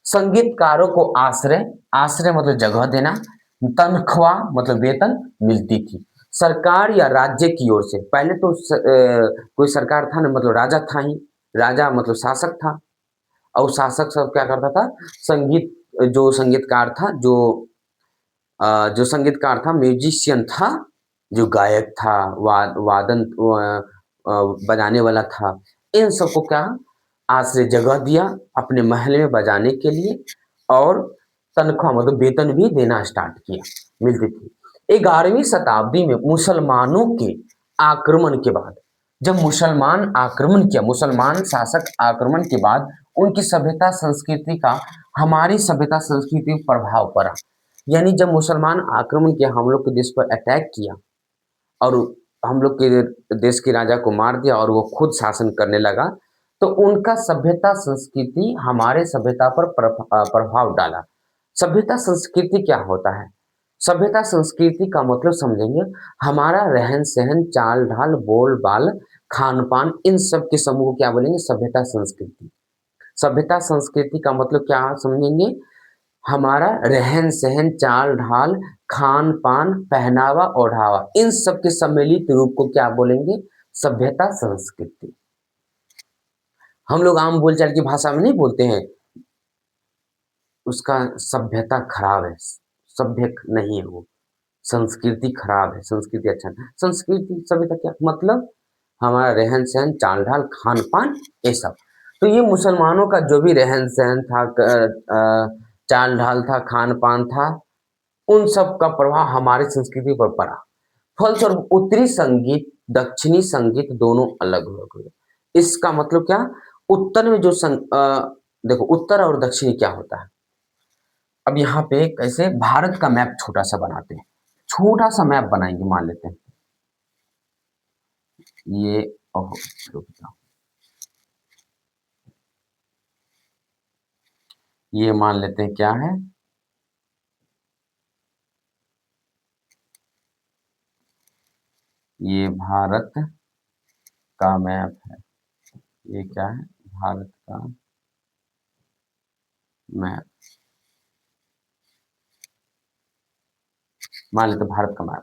संगीतकारों को आश्रय, आश्रय मतलब जगह देना, तनख्वाह मतलब वेतन मिलती थी। सरकार या राज्य की ओर से, पहले तो कोई सरकार था ना, मतलब राजा था ही, राजा मतलब शासक था। और शासक सब क्या करता था? संगीत, जो संगीतकार था, जो संगीतकार था, म्यूजिशियन था, जो गायक था, वादन बजाने वाला था, इन सबको क्या आश्रय जगह दिया अपने महल में बजाने के लिए, और तनख्वाह मतलब वेतन भी देना स्टार्ट किया, मिलती थी। 11वीं शताब्दी में मुसलमानों के आक्रमण के बाद, जब मुसलमान आक्रमण किया, मुसलमान शासक आक्रमण के बाद उनकी सभ्यता संस्कृति का हमारी सभ्यता संस्कृति पर प्रभाव पड़ा। यानी जब मुसलमान आक्रमण किया, हम लोग के देश पर अटैक किया और हम लोग के देश के राजा को मार दिया और वो खुद शासन करने लगा, तो उनका सभ्यता संस्कृति हमारे सभ्यता पर प्रभाव डाला। सभ्यता संस्कृति क्या होता है? सभ्यता संस्कृति का मतलब समझेंगे, हमारा रहन सहन, चाल ढाल, बोल बाल, खान पान, इन सब के समूह को क्या बोलेंगे? सभ्यता संस्कृति। सभ्यता संस्कृति का मतलब क्या समझेंगे? हमारा रहन सहन, चाल ढाल, खान पान, पहनावा, ओढ़ावा, इन सब के सम्मिलित रूप को क्या बोलेंगे? सभ्यता संस्कृति। हम लोग आम बोलचाल की भाषा में नहीं बोलते हैं, उसका सभ्यता खराब है, सभ्य नहीं है वो, संस्कृति खराब है, संस्कृति अच्छा नहीं। संस्कृति सभ्यता क्या मतलब? हमारा रहन सहन, चाल ढाल, खान पान, ये सब। तो ये मुसलमानों का जो भी रहन सहन था, चाल ढाल था, खान पान था, उन सब का प्रभाव हमारी संस्कृति पर पड़ा। फलस्वरूप उत्तरी संगीत, दक्षिणी संगीत दोनों अलग हो गए। इसका मतलब क्या? उत्तर में जो देखो, उत्तर और दक्षिणी क्या होता है? अब यहाँ पे कैसे भारत का मैप छोटा सा बनाते हैं, छोटा सा मैप बनाएंगे, मान लेते हैं ये, ओहो, रुक जाओ, ये मान लेते हैं क्या है, ये भारत का मैप है। ये क्या है? भारत का मैप, मान लेते हैं भारत का मैप।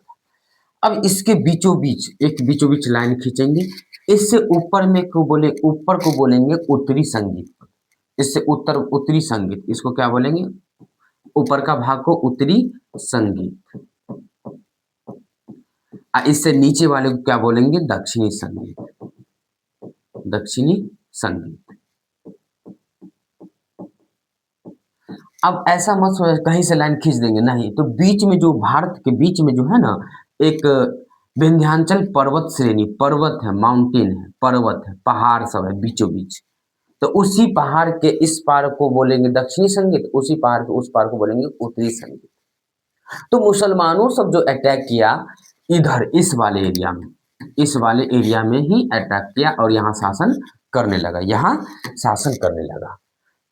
अब इसके बीचों बीच एक बीचों बीच लाइन खींचेंगे, इससे ऊपर में को बोले, ऊपर को बोलेंगे उत्तरी संगीत। इससे उत्तरी संगीत, इसको क्या बोलेंगे? ऊपर का भाग को उत्तरी संगीत। इससे नीचे वाले को क्या बोलेंगे? दक्षिणी संगीत, दक्षिणी संगीत। अब ऐसा मत सोच कहीं से लाइन खींच देंगे, नहीं। तो बीच में जो भारत के बीच में जो है ना, एक विंध्याचल पर्वत श्रेणी, पर्वत है, माउंटेन है, पर्वत है, पहाड़ सब है बीचों बीच। तो उसी पहाड़ के इस पार को बोलेंगे दक्षिणी संगीत, उसी पहाड़ के उस पार को बोलेंगे उत्तरी संगीत। तो मुसलमानों सब जो अटैक किया इधर इस वाले एरिया में, इस वाले एरिया में ही अटैक किया और यहाँ शासन करने लगा, यहाँ शासन करने लगा।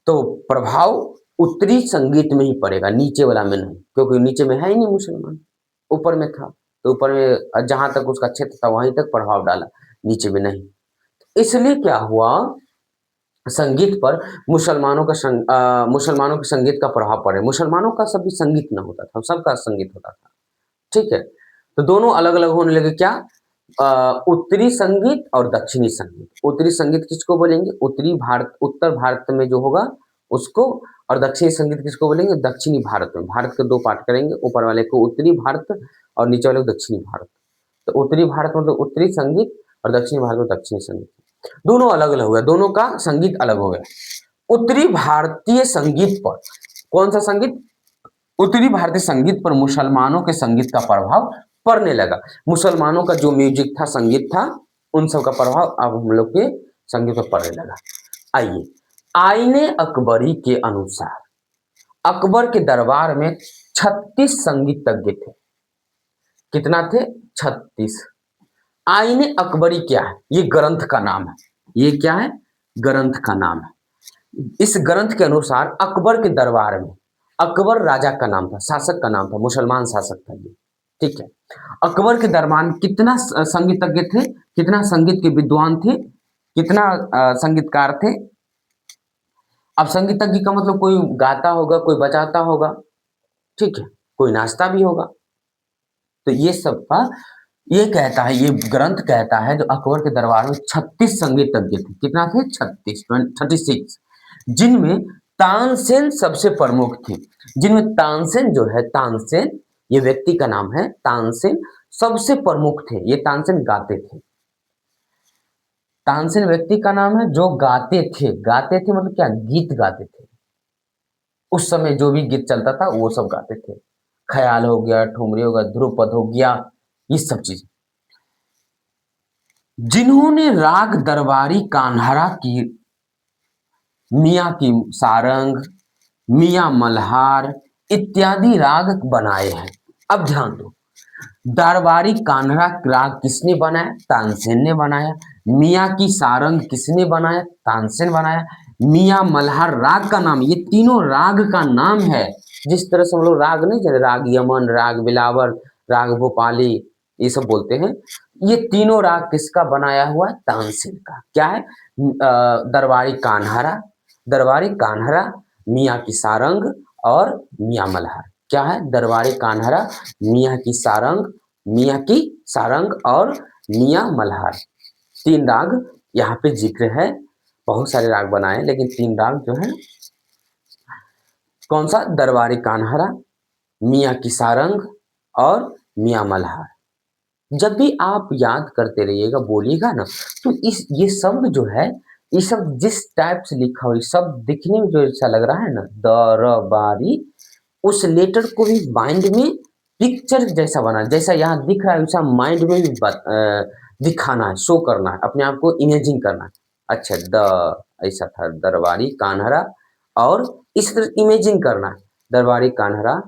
तो प्रभाव उत्तरी संगीत में ही पड़ेगा, नीचे वाला में नहीं, क्योंकि नीचे में है ही नहीं मुसलमान, ऊपर में था। तो ऊपर में जहां तक उसका क्षेत्र था वहीं तक प्रभाव डाला, नीचे में नहीं। इसलिए क्या हुआ, संगीत पर मुसलमानों के संगीत का प्रभाव पड़े। मुसलमानों का सभी संगीत न होता था, सबका संगीत होता था, ठीक है। तो दोनों अलग अलग होने लगे, क्या, उत्तरी संगीत और दक्षिणी संगीत। उत्तरी संगीत किसको बोलेंगे, उत्तरी भारत, उत्तर भारत में जो होगा उसको, और दक्षिणी संगीत किसको बोलेंगे, दक्षिणी भारत में। भारत के दो पार्ट करेंगे, ऊपर वाले को उत्तरी भारत और नीचे वाले को दक्षिणी भारत। तो उत्तरी भारत मतलब उत्तरी संगीत और दक्षिणी भारत में दक्षिणी संगीत, दोनों अलग अलग हो गया, दोनों का संगीत अलग हो गया। उत्तरी भारतीय संगीत पर कौन सा संगीत, उत्तरी भारतीय संगीत पर मुसलमानों के संगीत का प्रभाव पड़ने लगा। मुसलमानों का जो म्यूजिक था, संगीत था, उन सब का प्रभाव अब हम लोग के संगीत पर पड़ने लगा। आइए, आईने अकबरी के अनुसार अकबर के दरबार में 36 संगीतज्ञ थे। कितना थे, 36। आईने अकबरी क्या है, ये ग्रंथ का नाम है, ये क्या है, ग्रंथ का नाम है। इस ग्रंथ के अनुसार अकबर के दरबार में, अकबर राजा का नाम था, शासक का नाम था, मुसलमान शासक था ये, ठीक है। अकबर के दरबार में कितना संगीतज्ञ थे, कितना संगीत के विद्वान थे, कितना संगीतकार थे। अब संगीतज्ञ का मतलब कोई गाता होगा, कोई बजाता होगा, ठीक है, कोई नाचता भी होगा। तो ये सब का ये कहता है, ये ग्रंथ कहता है जो अकबर के दरबार में 36 संगीतज्ञ थे। कितना थे, 36, 36, जिनमें तानसेन सबसे प्रमुख थे। जिनमें तानसेन जो है, तानसेन ये व्यक्ति का नाम है, तानसेन सबसे प्रमुख थे। ये तानसेन गाते थे, तानसेन व्यक्ति का नाम है जो गाते थे। गाते थे मतलब क्या, गीत गाते थे। उस समय जो भी गीत चलता था वो सब गाते थे। ख्याल हो गया, ठुमरी हो गया, ध्रुपद हो गया, ये सब चीज। जिन्होंने राग दरबारी कान्हरा की, मियाँ की सारंग, मियाँ मल्हार इत्यादि राग बनाए हैं। अब ध्यान दो, दरबारी कान्हरा राग किसने बनाया, तानसेन ने बनाया। मियाँ की सारंग किसने बनाया, तानसेन बनाया। मियाँ मल्हार राग का नाम, ये तीनों राग का नाम है। जिस तरह से हम लोग राग नहीं जानते, राग यमन, राग बिलावर, राग भोपाली, ये सब बोलते हैं, ये तीनों राग किसका बनाया हुआ है, तानसेन का। क्या है, दरबारी कान्हरा, दरबारी कान्हरा, मियाँ की सारंग और मियाँ मल्हार। क्या है, दरबारी कान्हरा, मियाँ की सारंग, मियाँ की सारंग और मियाँ मल्हार, तीन राग यहाँ पे जिक्र है। बहुत सारे राग बनाए लेकिन तीन राग जो है, कौन सा, दरबारी कान्हरा, मियाँ की सारंग और मियाँ मल्हार। जब भी आप याद करते रहिएगा, बोलिएगा ना, तो इस ये शब्द जो है, ये सब जिस टाइप से लिखा हो, ये सब दिखने में जो अच्छा लग रहा है ना, दरबारी, उस लेटर को भी माइंड में पिक्चर जैसा बना, जैसा यहाँ दिख रहा है वैसा माइंड में भी दिखाना है, शो करना है, अपने आप को इमेजिन करना है। अच्छा, द ऐसा था, दरबारी कान्हरा, और इस तरह इमेजिन करना है, दरबारी कान्हरा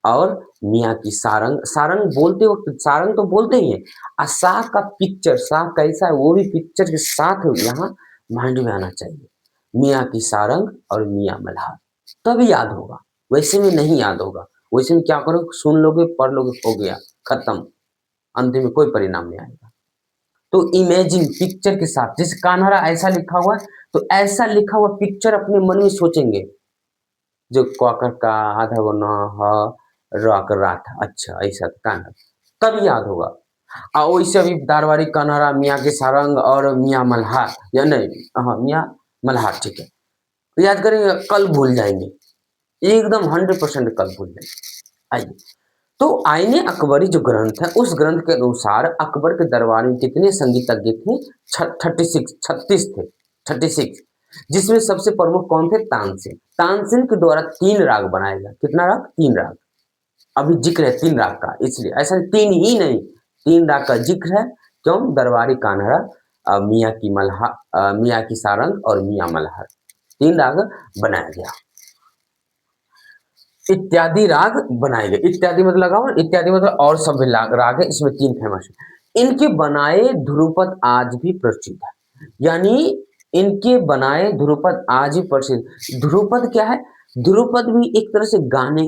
और मियाँ की सारंग। सारंग बोलते वक्त, सारंग तो बोलते ही है, और सा का पिक्चर, सा कैसा है वो भी पिक्चर के साथ यहाँ माइंड में आना चाहिए। मियाँ की सारंग और मियाँ मल्हार, तभी याद होगा, वैसे में नहीं याद होगा। वैसे में क्या करो, सुन लोगे, पढ़ लोगे, हो गया, खत्म, अंतिम में कोई परिणाम नहीं आएगा। तो इमेजिन, पिक्चर के साथ, जैसे कान्हरा ऐसा लिखा हुआ है, तो ऐसा लिखा हुआ पिक्चर अपने मन में सोचेंगे, जो क्वाकर का आधा वो न रॉक रहा था, अच्छा ऐसा कान्हरा, तब याद होगा। और वैसे अभी दारवारी कान्हरा, मियाँ के सारंग और मियाँ मल्हार, या नहीं, हाँ मियाँ मल्हार, ठीक है, तो याद करेंगे, कल भूल जाएंगे, एकदम 100% कल भूल जाएंगे। आइए, तो आईने अकबरी जो ग्रंथ है, उस ग्रंथ के अनुसार अकबर के दरबार में कितने संगीतज्ञ थे, 36, 36 थे, 36। जिसमें सबसे प्रमुख कौन थे? तानसेन। तानसेन के द्वारा 3 राग बनाया गया। कितना राग? 3 राग। अभी जिक्र है 3 राग का, इसलिए ऐसा 3 ही नहीं, 3 राग का जिक्र है। क्यों? दरबारी कान्हड़ा, मियाँ की सारंग और मियाँ मल्हार, 3 राग बनाया गया। इत्यादि राग बनाए गए। इत्यादि मतलब लगाओ, इत्यादि मतलब और सब राग है, इसमें 3 फेमस है। इनके बनाए ध्रुपद आज भी प्रसिद्ध है, यानी इनके बनाए ध्रुपद आज भी प्रसिद्ध। ध्रुपद क्या है? ध्रुपद भी एक तरह से गाना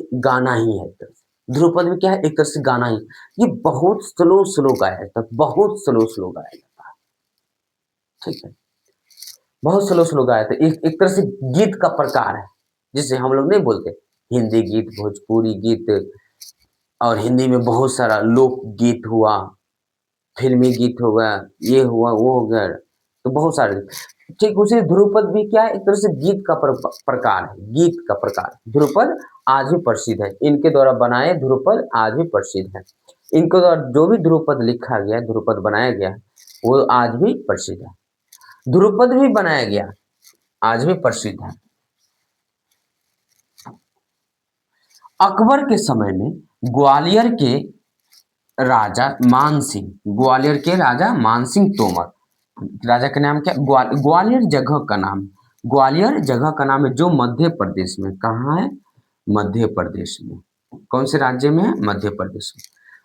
ही है। एक तरह से ध्रुपद भी क्या है? एक तरह से गाना ही। ये बहुत स्लो स्लो गाया जाता है, बहुत स्लो स्लो गाया जाता है। ठीक है, बहुत स्लो स्लो गाया जाता है। एक तरह से गीत का प्रकार है, जिसे हम लोग नहीं बोलते हिंदी गीत, भोजपुरी गीत, और हिंदी में बहुत सारा लोक गीत हुआ, फिल्मी गीत हो गया, ये हुआ वो हो गया, तो बहुत सारे। ठीक उसी ध्रुपद भी क्या है? एक तरह से गीत का प्रकार है, गीत का प्रकार। ध्रुपद आज भी प्रसिद्ध है, इनके द्वारा बनाए ध्रुपद आज भी प्रसिद्ध है। इनके द्वारा जो भी ध्रुपद लिखा गया, ध्रुपद बनाया गया, वो आज भी प्रसिद्ध है। ध्रुपद भी बनाया गया, आज भी प्रसिद्ध है। अकबर के समय में ग्वालियर के राजा मानसिंह, ग्वालियर के राजा मानसिंह तोमर, राजा का नाम क्या? ग्वालियर जगह का नाम, ग्वालियर जगह का नाम है, जो मध्य प्रदेश में, कहाँ है? मध्य प्रदेश में। कौन से राज्य में है? मध्य प्रदेश में।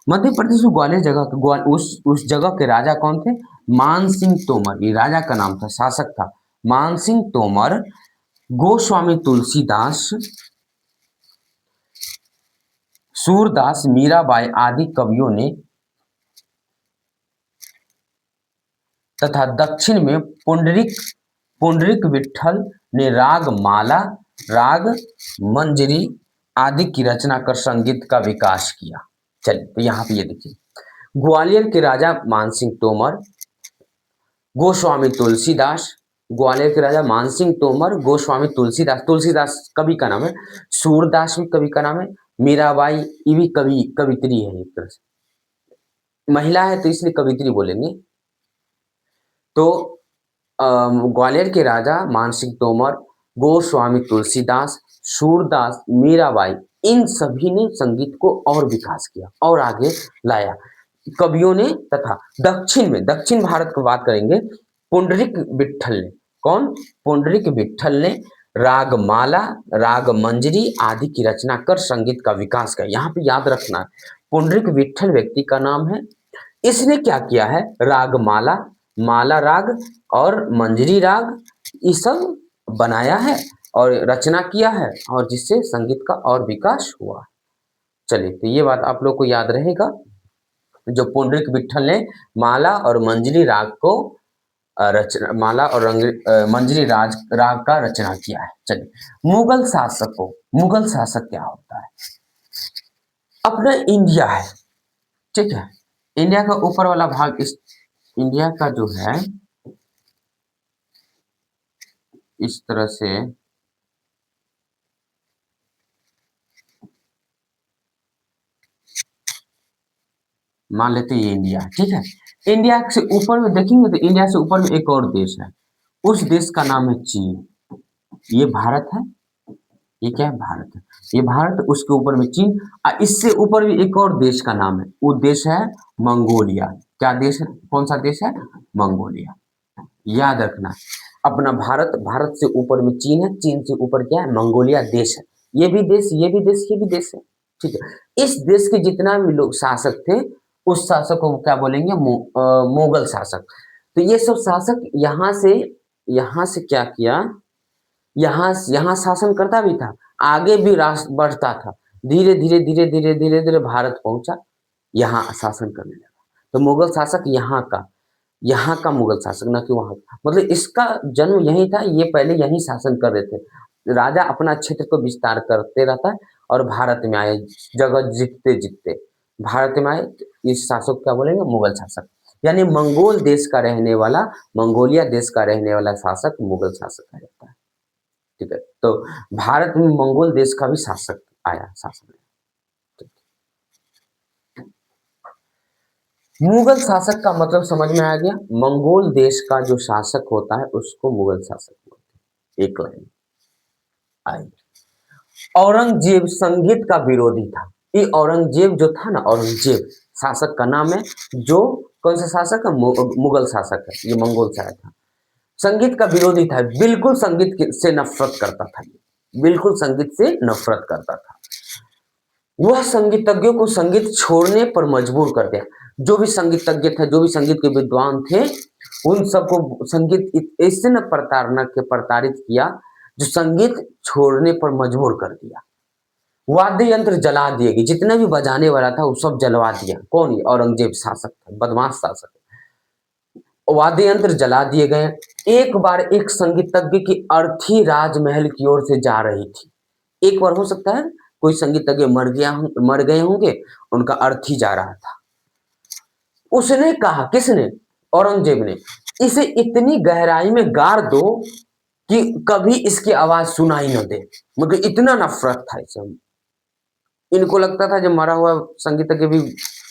मध्य प्रदेश में ग्वालियर जगह, उस जगह के राजा कौन थे? मानसिंह तोमर, ये राजा का नाम था, शासक था मानसिंह तोमर। गोस्वामी तुलसीदास, सूरदास, मीराबाई आदि कवियों ने तथा दक्षिण में पुंडरिक पुंडरिक विट्ठल ने राग माला, राग मंजरी आदि की रचना कर संगीत का विकास किया। चलिए, तो यहाँ पे ये देखिए, ग्वालियर के राजा मानसिंह तोमर, गोस्वामी तुलसीदास, ग्वालियर के राजा मानसिंह तोमर, गोस्वामी तुलसीदास, तुलसीदास कवि का नाम है, सूरदास भी कवि का नाम है, मीराबाई ये भी कवित्री है, एक तरह से महिला है तो इसलिए कवित्री बोलेंगे। तो ग्वालियर के राजा मानसिंह तोमर, गोस्वामी तुलसीदास, सूरदास, मीराबाई, इन सभी ने संगीत को और विकास किया और आगे लाया कवियों ने। तथा दक्षिण भारत की बात करेंगे, पुंडरिक विट्ठल ने, कौन? पुंडरिक विट्ठल ने राग माला, राग मंजरी आदि की रचना कर संगीत का विकास किया। यहाँ पे याद रखना है, पुंडरिक विट्ठल व्यक्ति का नाम है। इसने क्या किया है? राग माला, माला राग और मंजरी राग, ये सब बनाया है और रचना किया है, और जिससे संगीत का और विकास हुआ। चलिए, तो ये बात आप लोग को याद रहेगा, जो पुंडरिक विट्ठल ने माला और मंजरी राग को रचना, माला और मंजरी राग का रचना किया है। चलिए, मुगल शासक क्या होता है? अपना इंडिया है, ठीक है, इंडिया का ऊपर वाला भाग, इस इंडिया का जो है इस तरह से मान लेते हैं, ये इंडिया, ठीक है। इंडिया से ऊपर में देखेंगे तो इंडिया से ऊपर में एक और देश है, उस देश का नाम है चीन। ये भारत है, ये क्या है? भारत है, ये भारत, उसके ऊपर में चीन, और इससे ऊपर भी एक और देश का नाम है, वो देश है मंगोलिया। क्या देश है? कौन सा देश है? मंगोलिया। याद रखना, अपना भारत, भारत से ऊपर में चीन है, चीन से ऊपर क्या है? मंगोलिया देश है। ये भी देश, ये भी देश, ये भी देश है, ठीक है। इस देश के जितना भी लोग शासक थे, उस शासक को क्या बोलेंगे? मुगल शासक। तो ये सब शासक यहाँ से क्या किया? यहाँ शासन करता भी था, आगे भी राष्ट्र बढ़ता था, धीरे धीरे धीरे धीरे धीरे धीरे भारत पहुंचा, यहाँ शासन करने लगा। तो मुगल शासक यहाँ का मुगल शासक, न कि वहां का। मतलब इसका जन्म यही था, ये पहले यही शासन कर रहे थे। राजा अपना क्षेत्र को विस्तार करते रहता है और भारत में आए, जगह जीतते जीतते भारत में आए, इस शासक क्या बोलेंगे? मुगल शासक। यानी मंगोल देश का रहने वाला, मंगोलिया देश का रहने वाला शासक मुगल शासक आ जाता है, ठीक है। तो भारत में मंगोल देश का भी शासक आया, शासक। मुगल शासक का मतलब समझ में आ गया? मंगोल देश का जो शासक होता है उसको मुगल शासक बोलते हैं। एक लाइन आई। औरंगजेब संगीत का विरोधी था। ये औरंगजेब जो था ना, औरंगजेब शासक का नाम है, जो कौन सा शासक है, मुगल शासक है, ये मंगोल से आया था। संगीत का विरोधी था, बिल्कुल संगीत से नफरत करता था, बिल्कुल संगीत से नफरत करता था। वह संगीतज्ञों को संगीत छोड़ने पर मजबूर कर दिया। जो भी संगीतज्ञ थे, जो भी संगीत के विद्वान थे, उन सबको संगीत ऐसे न प्रताड़ित किया, जो संगीत छोड़ने पर मजबूर कर दिया। वाद्य यंत्र जला दिए गए, जितना भी बजाने वाला था वो सब जलवा दिया। कौन? ये औरंगजेब शासक था, बदमाश शासक। वाद्य यंत्र जला दिए गए। एक बार एक संगीतज्ञ की अर्थी राजमहल की ओर से जा रही थी। एक बार हो सकता है कोई संगीतज्ञ मर गए होंगे, उनका अर्थी जा रहा था। उसने कहा, किसने? औरंगजेब ने, इसे इतनी गहराई में गाड़ दो कि कभी इसकी आवाज सुनाई न दे। मतलब इतना नफरत था इसे। इनको लगता था जब मरा हुआ संगीतज्ञ भी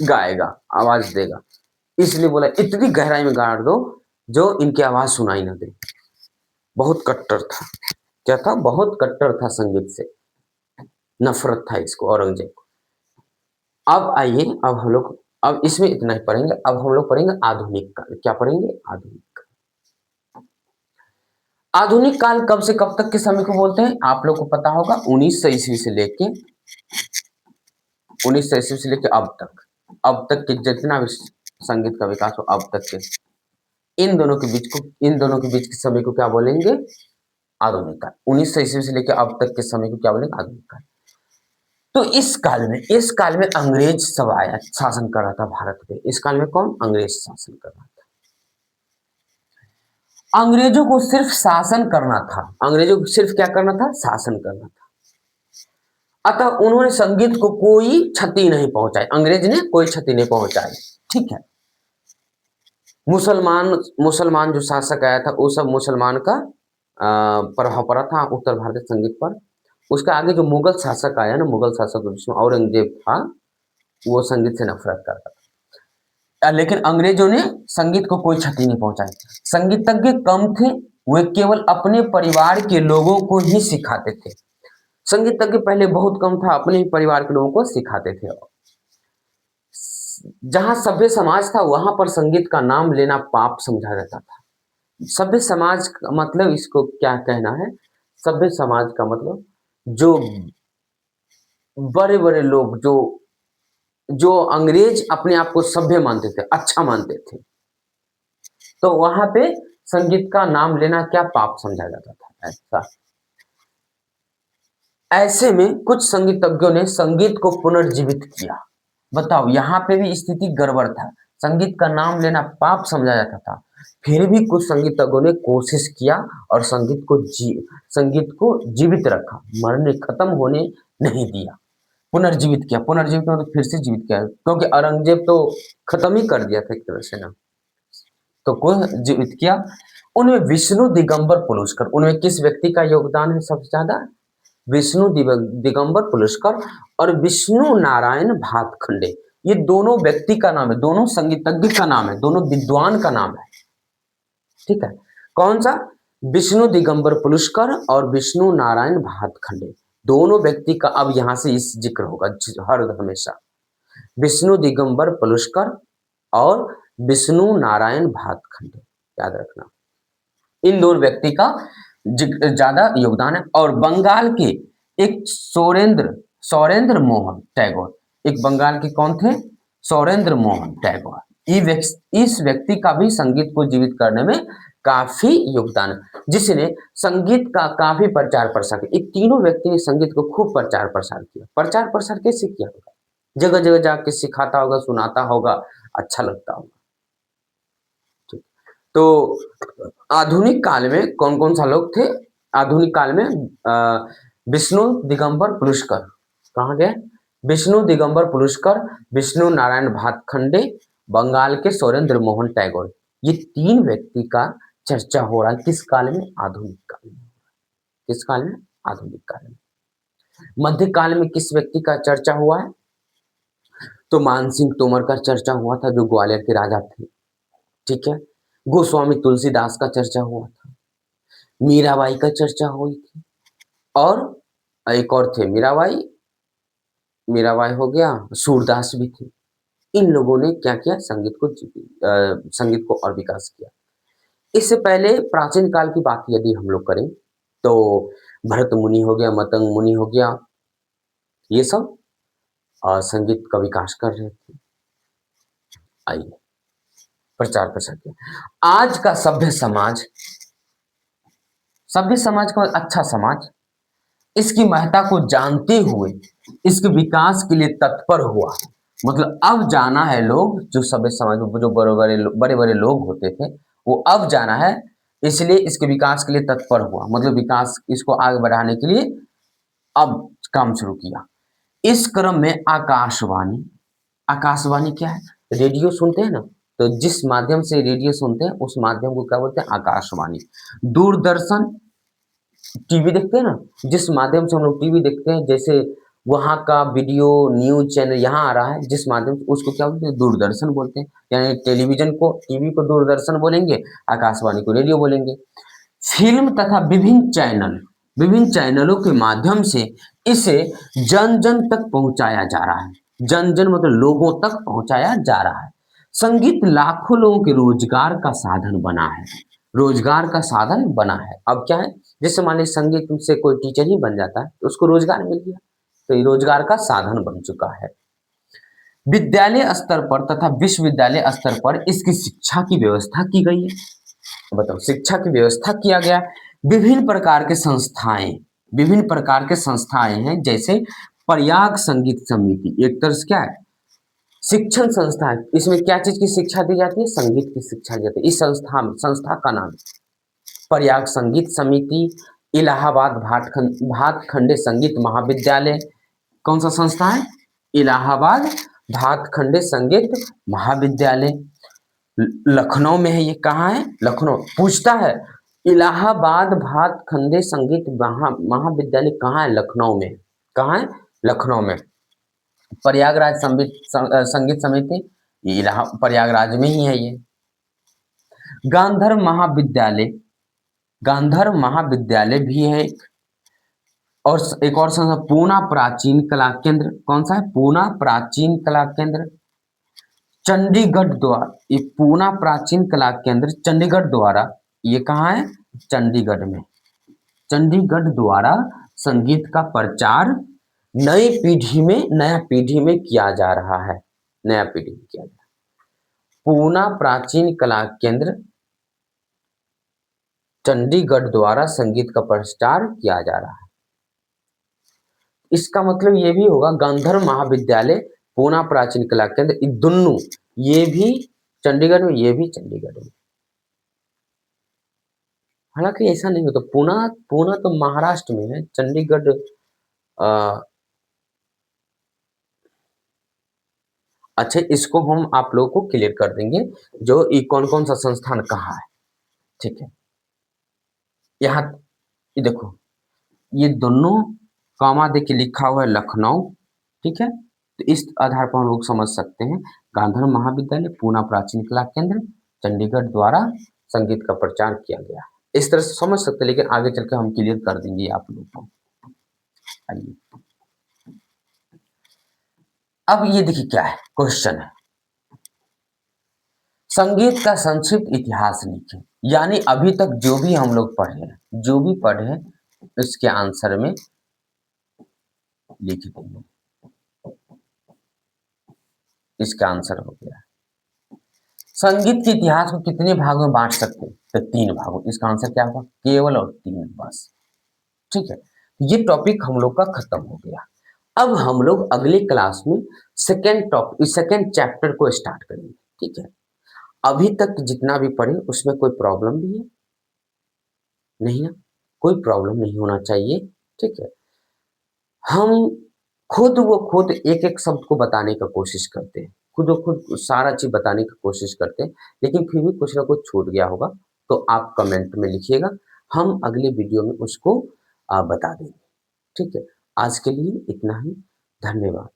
गाएगा, आवाज देगा, इसलिए बोला इतनी गहराई में गाड़ दो जो इनकी आवाज सुनाई न दे। बहुत कट्टर था। क्या था? बहुत कट्टर था, संगीत से नफरत था इसको, औरंगजेब को। अब आइए, अब हम लोग अब इसमें इतना ही पढ़ेंगे। अब हम लोग पढ़ेंगे आधुनिक काल। क्या पढ़ेंगे? आधुनिक काल। आधुनिक काल कब से कब तक के समय को बोलते हैं? आप लोग को पता होगा, 1900 ईस्वी से लेके 1900 ईस्वी से लेके अब तक के जितना भी संगीत का विकास हो, अब तक के इन दोनों के बीच के समय को क्या बोलेंगे? आधुनिक काल। 1900 ईस्वी से लेकर अब तक के समय को क्या बोलेंगे? आधुनिक काल। तो इस काल में अंग्रेज सब आया, शासन कर रहा था भारत पे। इस काल में कौन? अंग्रेज शासन कर रहा था। अंग्रेजों को सिर्फ शासन करना था। अंग्रेजों को सिर्फ क्या करना था? शासन करना था। अतः उन्होंने संगीत को कोई क्षति नहीं पहुंचाई। अंग्रेज ने कोई क्षति नहीं पहुंचाई। ठीक है। मुसलमान जो शासक आया था, वो सब मुसलमान का प्रभाव पड़ा था उत्तर भारतीय संगीत पर। उसका आगे जो मुगल शासक आया ना, मुगल शासक जिसमें औरंगजेब था, वो संगीत से नफरत करता था। लेकिन अंग्रेजों ने संगीत को कोई क्षति नहीं पहुंचाई। संगीतज्ञ कम थे, वे केवल अपने परिवार के लोगों को ही सिखाते थे। संगीतज्ञ पहले बहुत कम था, अपने ही परिवार के लोगों को सिखाते थे। जहां सभ्य समाज था, वहां पर संगीत का नाम लेना पाप समझा जाता था। सभ्य समाज का मतलब इसको क्या कहना है? सभ्य समाज का मतलब जो बड़े बड़े लोग, जो जो अंग्रेज अपने आप को सभ्य मानते थे, अच्छा मानते थे, तो वहां पे संगीत का नाम लेना क्या पाप समझा जाता था। ऐसा ऐसे में कुछ संगीतज्ञों ने संगीत को पुनर्जीवित किया। बताओ, यहाँ पे भी स्थिति गड़बड़ था। संगीत का नाम लेना पाप समझा जाता था, फिर भी कुछ संगीतज्ञों ने कोशिश किया और संगीत को जीवित रखा, मरने खत्म होने नहीं दिया। पुनर्जीवित किया। पुनर्जीवित मतलब फिर से जीवित किया, क्योंकि औरंगजेब तो खत्म ही कर दिया था एक तरह से ना, तो कौन जीवित किया? उनमें विष्णु दिगंबर पुलुस्कर। उनमें किस व्यक्ति का योगदान है सबसे ज्यादा? विष्णु दिगंबर पुलुस्कर और विष्णु नारायण भातखंडे। ये दोनों व्यक्ति का नाम है, दोनों संगीतज्ञ का नाम है, दोनों विद्वान का नाम है। ठीक है। कौन सा? विष्णु दिगंबर पुलुस्कर और विष्णु नारायण भातखंडे। दोनों व्यक्ति का अब यहां से इस जिक्र होगा हर हमेशा। विष्णु दिगंबर पुलुस्कर और विष्णु नारायण भातखंडे, याद रखना। इन दोनों व्यक्ति का ज्यादा योगदान है। और बंगाल के एक सौरेंद्र मोहन टैगोर, एक बंगाल के कौन थे? सौरेंद्र मोहन टैगोर। इस व्यक्ति का भी संगीत को जीवित करने में काफी योगदान है, जिसने संगीत का काफी प्रचार प्रसार किया। इन तीनों व्यक्ति ने संगीत को खूब प्रचार प्रसार किया। प्रचार प्रसार कैसे किया होगा? जगह जगह जाके सिखाता होगा, सुनाता होगा, अच्छा लगता होगा। तो आधुनिक काल में कौन कौन सा लोग थे? आधुनिक काल में विष्णु दिगंबर पुलुस्कर, कहाँ गए? विष्णु दिगंबर पुलुस्कर, विष्णु नारायण भातखंडे, बंगाल के सौरेंद्र मोहन टैगोर। ये तीन व्यक्ति का चर्चा हो रहा है किस काल में? आधुनिक काल में। किस काल में? आधुनिक काल में। मध्यकाल में किस व्यक्ति का चर्चा हुआ है? तो मानसिंह तोमर का चर्चा हुआ था, जो ग्वालियर के राजा थे। ठीक है। गोस्वामी तुलसीदास का चर्चा हुआ था। मीराबाई का चर्चा हुई थी, और एक और थे मीराबाई, मीराबाई हो गया, सूरदास भी थे। इन लोगों ने क्या किया, संगीत को और विकास किया। इससे पहले प्राचीन काल की बात यदि हम लोग करें तो भरत मुनि हो गया, मतंग मुनि हो गया, ये सब संगीत का विकास कर रहे थे। आइए प्रचार प्रसार किया। आज का सभ्य समाज का अच्छा समाज इसकी महत्ता को जानते हुए इसके विकास के लिए तत्पर हुआ। मतलब अब जाना है लोग, जो सभ्य समाज में जो बड़े बड़े लोग होते थे, वो अब जाना है, इसलिए इसके विकास के लिए तत्पर हुआ। मतलब विकास, इसको आगे बढ़ाने के लिए अब काम शुरू किया। इस क्रम में आकाशवाणी, आकाशवाणी क्या है, रेडियो सुनते हैं ना, तो जिस माध्यम से रेडियो सुनते हैं उस माध्यम को क्या बोलते हैं, आकाशवाणी। दूरदर्शन, टीवी देखते हैं ना, जिस माध्यम से हम लोग टीवी देखते हैं, जैसे वहाँ का वीडियो न्यूज चैनल यहाँ आ रहा है, जिस माध्यम से, उसको क्या बोलते हैं, दूरदर्शन बोलते हैं। यानी टेलीविजन को, टीवी को दूरदर्शन बोलेंगे, आकाशवाणी को रेडियो बोलेंगे। फिल्म तथा विभिन्न चैनलों के माध्यम से इसे जन जन तक पहुंचाया जा रहा है। जन जन मतलब लोगों तक पहुंचाया जा रहा है। संगीत लाखों लोगों के रोजगार का साधन बना है, रोजगार का साधन बना है। अब क्या है, जैसे मान लीजिए संगीत से कोई टीचर ही बन जाता है तो उसको रोजगार मिल गया, तो ये रोजगार का साधन बन चुका है। विद्यालय स्तर पर तथा विश्वविद्यालय स्तर पर इसकी शिक्षा की व्यवस्था की गई है। बताओ, शिक्षा की व्यवस्था किया गया। विभिन्न प्रकार के संस्थाएं हैं, जैसे प्रयाग संगीत समिति, एक तरह से क्या है, शिक्षण संस्था है। इसमें क्या चीज की शिक्षा दी जाती है, संगीत की शिक्षा दी जाती है। इस संस्था का नाम प्रयाग संगीत समिति। इलाहाबाद भातखंडे संगीत महाविद्यालय, कौन सा संस्था है, इलाहाबाद भातखंडे संगीत महाविद्यालय, लखनऊ में है। ये कहाँ है, लखनऊ। पूछता है इलाहाबाद भातखंडे संगीत महाविद्यालय कहाँ है, लखनऊ में। कहाँ है, लखनऊ में। प्रयागराज संगीत समिति, प्रयागराज में ही है ये। गांधर्व महाविद्यालय भी है। और एक और संस्था पूना प्राचीन कला केंद्र, कौन सा है, पूना प्राचीन कला केंद्र चंडीगढ़ द्वारा। ये पूना प्राचीन कला केंद्र चंडीगढ़ द्वारा, ये कहाँ है, चंडीगढ़ में। चंडीगढ़ द्वारा संगीत का प्रचार नया पीढ़ी में किया जा रहा है, नया पीढ़ी में किया जा रहा है। पूना प्राचीन कला केंद्र चंडीगढ़ द्वारा संगीत का प्रचार किया जा रहा है। इसका मतलब ये भी होगा, गांधर्व महाविद्यालय, पूना प्राचीन कला केंद्र, दोनों, ये भी चंडीगढ़ में, ये भी चंडीगढ़ में। हालांकि ऐसा नहीं होता, पूना तो महाराष्ट्र में है, चंडीगढ़ अच्छा, इसको हम आप लोगों को क्लियर कर देंगे, जो ये कौन कौन सा संस्थान कहाँ है, ठीक है। यहाँ ये देखो, ये दोनों कॉमा दे के लिखा हुआ है लखनऊ, ठीक है। तो इस आधार पर हम लोग समझ सकते हैं, गांधर्व महाविद्यालय, पूना प्राचीन कला केंद्र, चंडीगढ़ द्वारा संगीत का प्रचार किया गया। इस तरह से समझ सकते हैं, लेकिन आगे चल के हम क्लियर कर देंगे आप लोग को। आइए, अब ये देखिए क्या है, क्वेश्चन है, संगीत का संक्षिप्त इतिहास लिखें। यानी अभी तक जो भी हम लोग पढ़े हैं इसके आंसर में लिख देंगे। इसका आंसर हो गया, संगीत के इतिहास को कितने भागों में बांट सकते हैं, तो 3 भागों। इसका आंसर क्या होगा, केवल और 3, बस, ठीक है। ये टॉपिक हम लोग का खत्म हो गया। अब हम लोग अगले क्लास में सेकेंड चैप्टर को स्टार्ट करेंगे, ठीक है। अभी तक जितना भी पढ़े उसमें कोई प्रॉब्लम भी है नहीं ना, कोई प्रॉब्लम नहीं होना चाहिए, ठीक है। हम खुद एक एक शब्द को बताने का कोशिश करते हैं, खुद सारा चीज बताने की कोशिश करते हैं, लेकिन फिर भी कुछ ना कुछ छूट गया होगा तो आप कमेंट में लिखिएगा, हम अगले वीडियो में उसको बता देंगे, ठीक है। आज के लिए इतना ही, धन्यवाद।